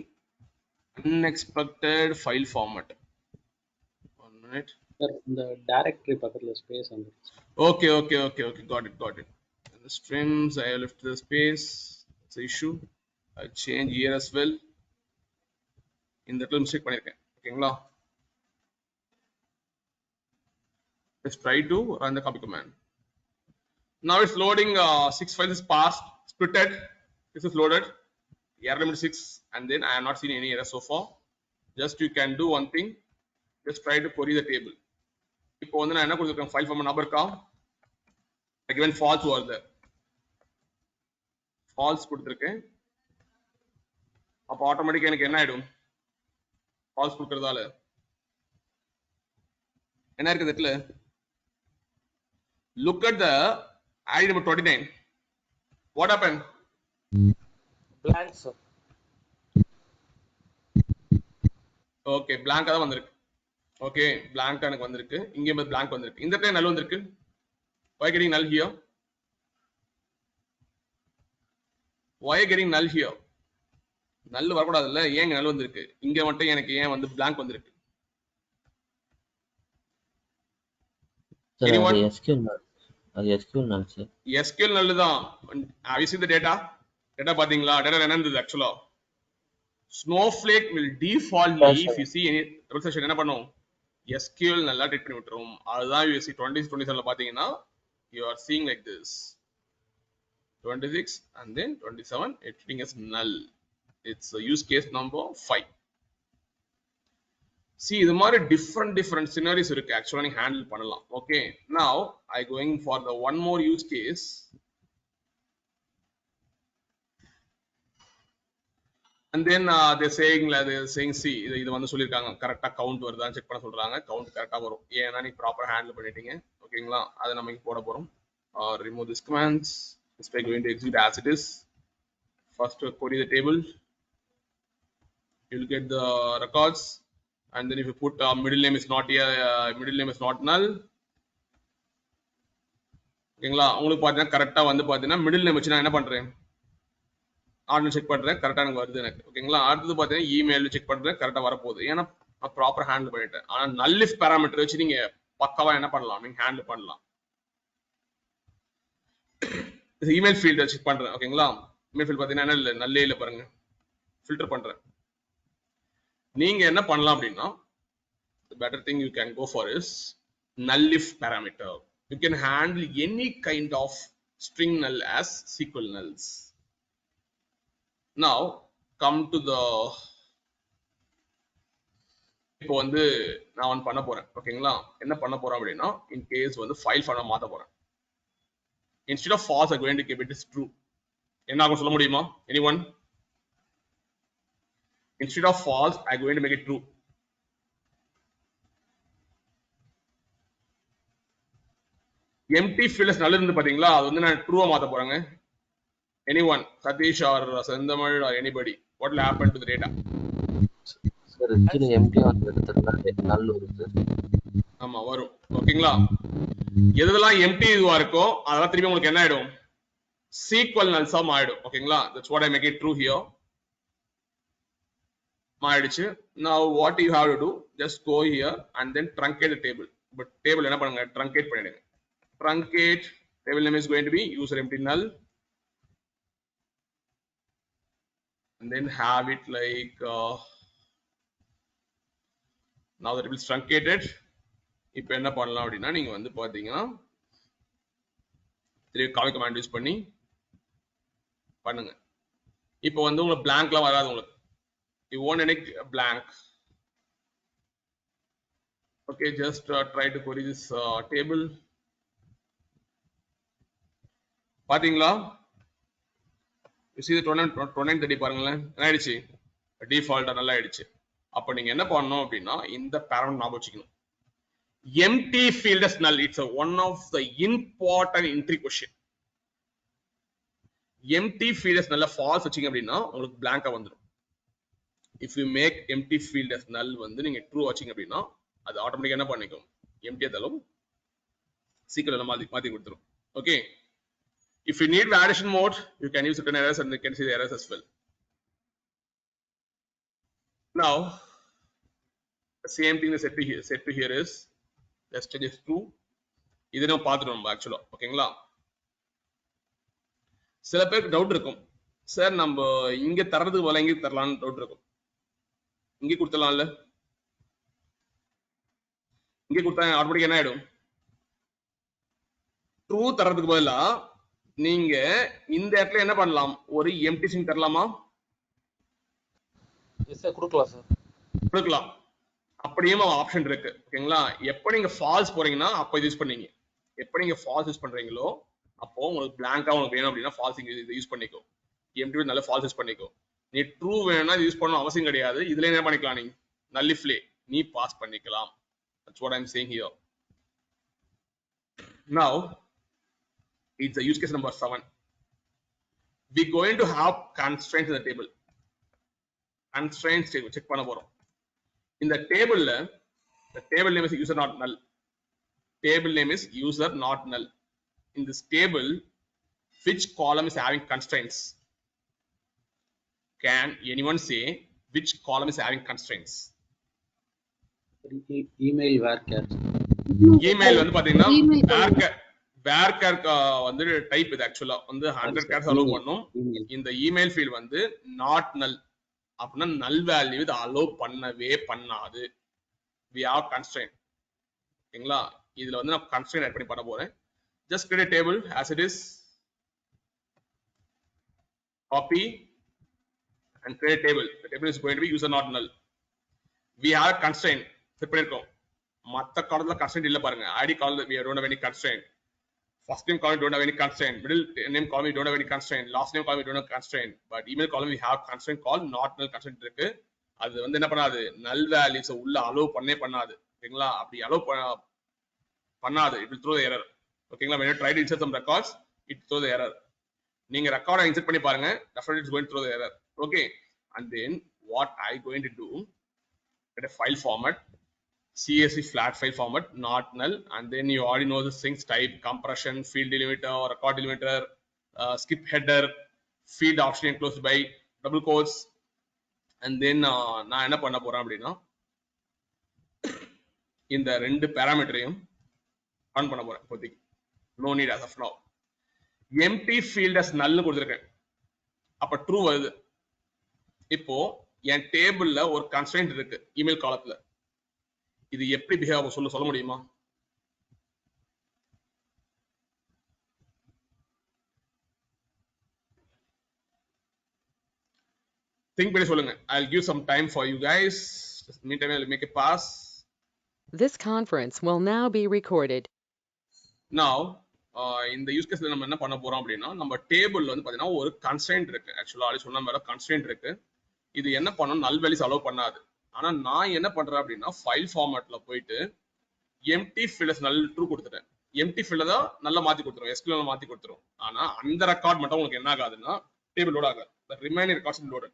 unexpected file format. 1 minute.
Sir இந்த directory பக்கத்துல space வந்து
okay, got it. In the streams I have left the space, it's an issue. I change here as well. இந்த இடத்துல mistake பண்ணிருக்கேன். ஓகேங்களா? Let's try to run the copy command. Now it's loading 6 files is parsed, splitted. This is loaded. Error limit 6, and then I have not seen any error so far. Just you can do one thing. Just try to query the table. இப்போ வந்து நான் என்ன கொடுத்திருக்கேன், file format number இருக்கா, I given false வருது, false கொடுத்திருக்கேன். அப்ப ஆட்டோமேட்டிக்கா எனக்கு என்ன ஆயிடும், false கொடுக்கறதால என்ன இருக்குது இதுல. Look at the ID number 29. What happened?
Blank, sir.
Okay, blank தான் வந்திருக்கு. Okay, blank எனக்கு வந்திருக்கு. இங்க blank வந்திருக்கு. இந்த இடத்துல null வந்திருக்கு. Why getting null here? Why getting null here? null வரக்கூடாதுல்ல, ஏன் null வந்திருக்கு? இங்க மட்டும் எனக்கு ஏன் வந்து blank வந்திருக்கு?
Sir,
Anyone?
அது SQL null. அது SQL null, sir.
SQL null தான். Have you seen the data? Data பாத்தீங்களா? Data என்ன இருந்தது actually? Snowflake will defaultly,
Yes, sir.
if you see any double session என்ன பண்ணும், SQL நல்லா ட்ரீட் பண்ணி விட்டுரும். அதுதான் you see 26 ல பாத்தீங்கன்னா you are seeing like this 26 and then 27 it's treating as null. It's a use case number 5. See, இது மாதிரி different scenarios இருக்கு actually நீங்க handle பண்ணலாம். Okay, now I going for the one more use case. And then they're saying see இது வந்து சொல்லிருக்காங்க, கரெக்ட்டா count வருதான்னு செக் பண்ண சொல்றாங்க. கவுண்ட் கரெக்ட்டா வரும், ஏன்னா நீ ப்ராப்பரா ஹேண்டில் பண்ணிட்டீங்க. ஓகேங்களா, அதை நம்ம இங்க போட போறோம். Remove this commands. This by going to execute as it is. First query the table, you'll get the records, and then if you put middle name is not here, middle name is not null. ஓகேங்களா, உங்களுக்கு பாத்தீங்கன்னா கரெக்ட்டா வந்து பாத்தீங்கன்னா middle name வச்சு நான் என்ன பண்றேன், ஆர்டர் செக் பண்றேன், கரெக்டா எனக்கு வருது எனக்கு. ஓகேங்களா, அடுத்து பாத்தீங்கன்னா இமெயில் செக் பண்றேன், கரெக்டா வரப்போகுது, ஏன்னா நான் ப்ராப்பரா ஹேண்டில் பண்ணிட்டேன். ஆனா null if parameter வச்சு நீங்க பக்காவா என்ன பண்ணலாம், நீங்க ஹேண்டில் பண்ணலாம். இமெயில் ஃபீல்ட் செக் பண்றேன். ஓகேங்களா, இமெயில் ஃபீல்ட் பாத்தீங்கன்னா என்ன இல்ல, நல்லே இல்ல பாருங்க, ஃபில்டர் பண்றேன். நீங்க என்ன பண்ணலாம் அப்படின்னா, the better thing you can go for is null if parameter. You can handle any kind of string null as SQL nulls. Now come to the, இப்போ வந்து நான் ஒன் பண்ண போறேன். ஓகேங்களா, என்ன பண்ண போறேன் அப்படின்னா, இன் கேஸ் வந்து ஃபைல் ஃபார்மேட் மாத்த போறேன். Instead of false I'm going to keep it as true. என்ன ஆகும் சொல்ல முடியுமா, anyone? Instead of false I'm going to make it true. empty field null இருந்து பாத்தீங்களா, அது வந்து நான் ட்ரூவா மாத்த போறேங்க. Anyone? Satish or Sendamal or anybody? What will happen to the data?
Sir, இதுல empty வந்து எடுத்துட்டா null வருது.
ஆமா வரும். ஓகேங்களா, எதெல்லாம் empty இதுவா இருக்கோ அதெல்லாம் திருப்பி உங்களுக்கு என்ன ஆயிடும், SQL nulls ஆ மாறிடும். ஓகேங்களா, that's what I make it true here. மாறிடுச்சு. Now what you have to do, just go here and then truncate the table. But table என்ன பண்ணுங்க, truncate பண்ணிடுங்க. Truncate, table name is going to be user empty null. And then have it like now that it is truncated. இப்போ என்ன பண்ணலாம் அப்படின்னா, நீங்க வந்து பாத்தீங்கன்னா திருப்பி காப்பி கமாண்ட் யூஸ் பண்ணி பண்ணுங்க. இப்போ வந்து உங்களுக்கு blank-லாம் வராது. உங்களுக்கு you won't any blank. Okay, just try to query this table. பாத்தீங்களா, you see the 2930 பாருங்களேன், என்ன ஆயிடுச்சு, டிஃபால்ட்டா நல்லா ஆயிடுச்சு. அப்ப நீங்க என்ன பண்ணணும் அப்படின்னா, இந்த பேராமீட்டர் ஞாபகம் வச்சுக்கணும். empty field as null, it's one of the important entry question. empty field as null false வச்சீங்க அப்படின்னா உங்களுக்கு blank-ஆ வந்துரும். if you make empty field as null வந்து நீங்க true வச்சீங்க அப்படின்னா அது ஆட்டோமேட்டிக்கா என்ன பண்ணிக்கும், empty ஆதாலும் சீக்கிரம் மாத்தி கொடுத்துரும். Okay, if you need validation mode you can use certain errors and you can see the errors as well. Now the same thing is set to here is let's change it true. இதை நம்ம பார்த்துட்டோம் நம்ம ஆக்சுவலா. ஓகேங்களா, சில பேருக்கு doubt இருக்கும், sir நம்ம இங்க தரதுக்கு போல இங்க தரலாம்னு டவுட் இருக்கும். இங்கே கொடுத்துடலாம்ல, இங்கே கொடுத்தா ஆட்டோமேட்டிக்கா என்ன ஆயிடும், ட்ரூ தரதுக்கு பதிலா நீங்க இந்த இடத்துல என்ன பண்ணலாம், ஒரு எம்டி ஸ்ட்ரிங் தரலாமா?
எஸ் சார் கொடுக்கலாம் சார்.
கொடுக்கலாம். அப்படியும் ஆப்ஷன் இருக்கு. ஓகேங்களா? எப்ப நீங்க ஃபால்ஸ் போறீங்கன்னா அப்ப யூஸ் பண்ணீங்க. எப்ப நீங்க ஃபால்ஸ் யூஸ் பண்றீங்களோ அப்போ உங்களுக்கு பிளாங்கா உங்களுக்கு வேணும் அப்படின்னா ஃபால்ஸ் இங்க யூஸ் பண்ணிக்கோ. எம்டி நல்ல ஃபால்ஸ் யூஸ் பண்ணிக்கோ. நீ ட்ரூ வேணும்னா யூஸ் பண்ணணும் அவசியம் கிடையாது. இதுல என்ன பண்ணிக்கலாம், நீ நல்லிஃப்லே நீ பாஸ் பண்ணிக்கலாம். That's what I'm saying here. Now it's the use case number 7. We going to have constraints in the table. Constraints table check பண்ண போறோம். இந்த டேபிள்ல the table name is user not null. Table name is user not null. In this table, which column is having constraints? Can anyone say which column is having constraints?
email varchar.
Email வந்து பாத்தீங்கன்னா
Email
varchar வந்து type இது ஆக்சுவலா வந்து 100 characters allow பண்ணும். இந்த email field வந்து not null அப்படின்னா null value இது அலோ பண்ணவே பண்ணாது. we have constraint. ஓகேங்களா? இதுல வந்து நான் constraint ஆட் பண்ணி பண்ண போறேன். just create a table as it is, copy and create a table. The table is going to be user not null. We have constraint set பண்ணிருக்கோம். மத்த காலத்துல constraint இல்ல பாருங்க. id column we don't have any constraint. First name column we don't have any constraint. Middle name column we don't have any constraint. Last name column we don't have constraint. But email column we have constraint called not null constraint இருக்கு. அது வந்து என்ன பண்ணாது, null values உள்ள allow பண்ணாது. ஓகேங்களா? அப்படி allow பண்ணாது. it will throw the error. ஓகேங்களா? when you try to insert some records it throw the error. நீங்க ரெக்கார்டை இன்சர்ட் பண்ணி பாருங்க, definitely it's going to throw the error. Okay, and then what I going to do, get a file format, CSV flat file format, not null, and then you already know the things type, compression, field delimiter, record delimiter, skip header, field option enclosed by double quotes, and then நான் என்ன பண்ண போறேன் அப்படின்னா இந்த ரெண்டு பாராமீட்டரையும் on பண்ண போறேன். இப்போதைக்கு no need as of now. empty field as null கொடுத்திருக்கேன். அப்ப ட்ரூ வருது. இப்போ என் டேபிள்ல ஒரு கன்ஸ்ட்ரெயின்ட் இருக்கு இமெயில் காலத்துல. இது எப்படி பிஹேவ் சொல்ல முடியுமா? திங்க் பண்ணி சொல்லுங்க. I'll give some time for you guys. Just meantime I'll make a pass.
This conference will now be recorded.
Now இந்த யூஸ் கேஸ்ல நம்ம என்ன பண்ண போறோம் அப்படின்னா, நம்ம டேபிள்ல வந்து பாத்தீங்கன்னா ஒரு கன்ஸ்ட்ரெயின்ட் இருக்கு. ஆக்சுவலா ஆல்ரெடி சொன்ன மாதிரி கன்ஸ்ட்ரெயின்ட் இருக்கு. இது என்ன பண்ணணும், நல் வேல்யூஸ் அலோ பண்ணாது. ஆனா நான் என்ன பண்றேன் அப்படின்னா ஃபைல் ஃபார்மேட்ல போயிட்டு எம்டி ஃபீல்ட்ஸ் நல் ட்ரூ கொடுத்துட்டேன். எம்டி ஃபீல்ட தான் நல்லா மாத்தி கொடுத்துரும், எஸ்கியூஎல் மாத்தி கொடுத்துரும். ஆனா அந்த ரெக்கார்ட் மட்டும் உங்களுக்கு என்ன ஆகாதுன்னா டேபிள் லோட் ஆகாது. the remaining records will loaded.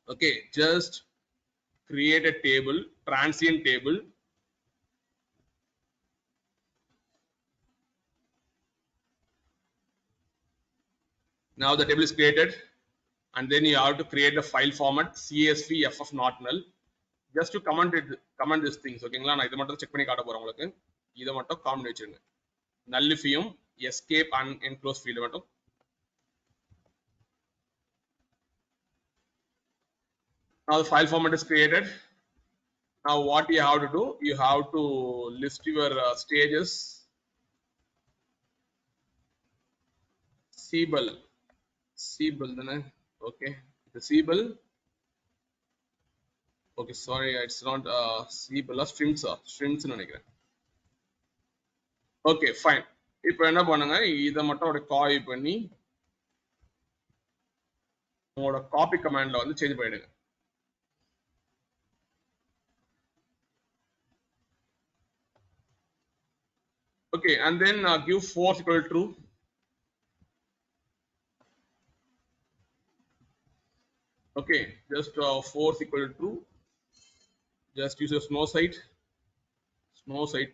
Okay, just create a table, transient table. Now the table is created, and then you have to create the file format CSV ff not null. Just to comment these things. ஓகேங்களா? நான் இத மட்டும் check பண்ணி காட்ட போறேன் உங்களுக்கு. இத மட்டும் comment வெச்சிருங்க. nullifyum escape and enclose field மட்டும். Now the file format is created. Now what you have to do, you have to list your stages. Cbel then, okay, the Cbel. Okay, sorry, it's not Cbel, streams நினைக்கிறேன். Okay, fine. இப்போ என்ன பண்ணுங்க, இத மட்டும் அப்படியே copy பண்ணி உங்களோட copy கமாண்ட்ல வந்து சேஞ்ச் பண்ணிடுங்க. Okay, and then give force equal to true. Okay, just force equal to true. Just use a snow site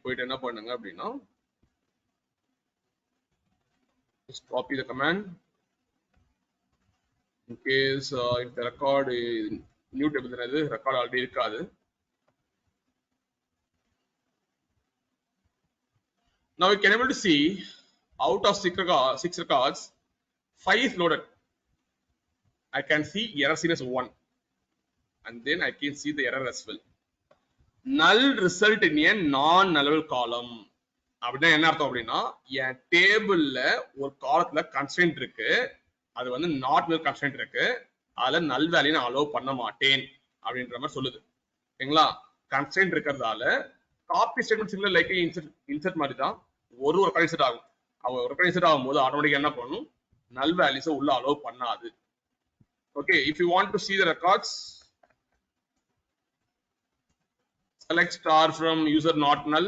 போயிட்டு என்ன பண்ணுங்க அப்படின்னா, just copy the command. In case if the record new table என்னது record already இருக்காது. Now we can able to see out of 6 records 5 is loaded. I can see error seen as 1, and then I can see the error as well. Null result in a non-nullable column. அப்படின்னா என்ன அர்த்தம் அப்படின்னா என் டேபிள்ல ஒரு காலத்துல constant இருக்கு, அது வந்து நாட் நல் கன்ஸ்டன்ட் இருக்கு, அதுல நல் வேல்யூ நான் அலோவ் பண்ண மாட்டேன் அப்படின்ற மாதிரி சொல்லுது. ஓகேங்களா? கன்ஸ்டன்ட் இருக்கிறதால copy statement similar like insert மாதிரி தான் ஒரு ரெக்கார்ட் இன்சர்ட் ஆகும். அவங்க ரெக்கார்ட் இன்சர்ட் ஆகும்போது ஆட்டோமேட்டிக்கா என்ன பண்ணும், நல் வேல்யூஸ் உள்ள அலோவ் பண்ணாது. Okay, if you want to see the records, select star from user not null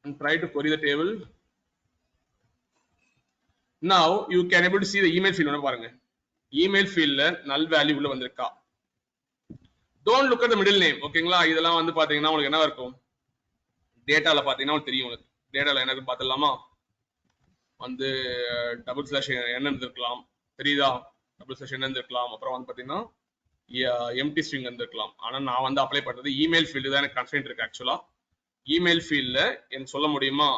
and try to query the table. Now you can able to see the email field. பாருங்க, email field ல null value உள்ள வந்திருக்கா. Don't look at the middle name. ஓகேங்களா? இதெல்லாம் வந்து பாத்தீங்கன்னா உங்களுக்கு என்ன இருக்கும், டேட்டால பாத்தீங்கன்னா உங்களுக்கு தெரியும். உங்களுக்கு டேட்டால என்ன பார்த்துடலாமா, வந்து டபுள் ஸ்லாஷ் என்ன இருந்திருக்கலாம் தெரியுதா, டபுள் ஸ்லாஷ் என்ன இருந்திருக்கலாம், அப்புறம் வந்து பாத்தீங்கன்னா எம்டி ஸ்ட்ரிங் இருந்திருக்கலாம். ஆனா நான் வந்து அப்ளை பண்றது இமெயில் ஃபீல்டு தான் எனக்கு கன்ஸ்ட்ரெயின்ட் இருக்கு. ஆக்சுவலா இமெயில் ஃபீல்ட்ல எனக்கு சொல்ல முடியுமா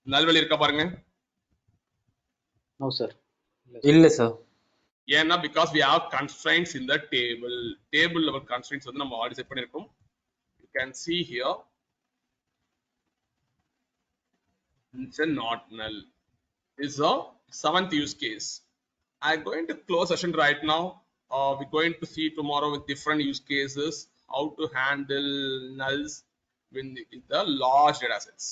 நல்வழி இருக்கா பாருங்க.
No sir.
இல்ல சார்.
ஏன்னா because we have constraints in the table. Table level constraints வந்து நம்ம ஆல்ரெடி செட் பண்ணிருக்கோம். You can see here it's a not null. This is a 7th use case. I'm going to close session right now. We're going to see tomorrow with different use cases how to handle nulls with the large data sets.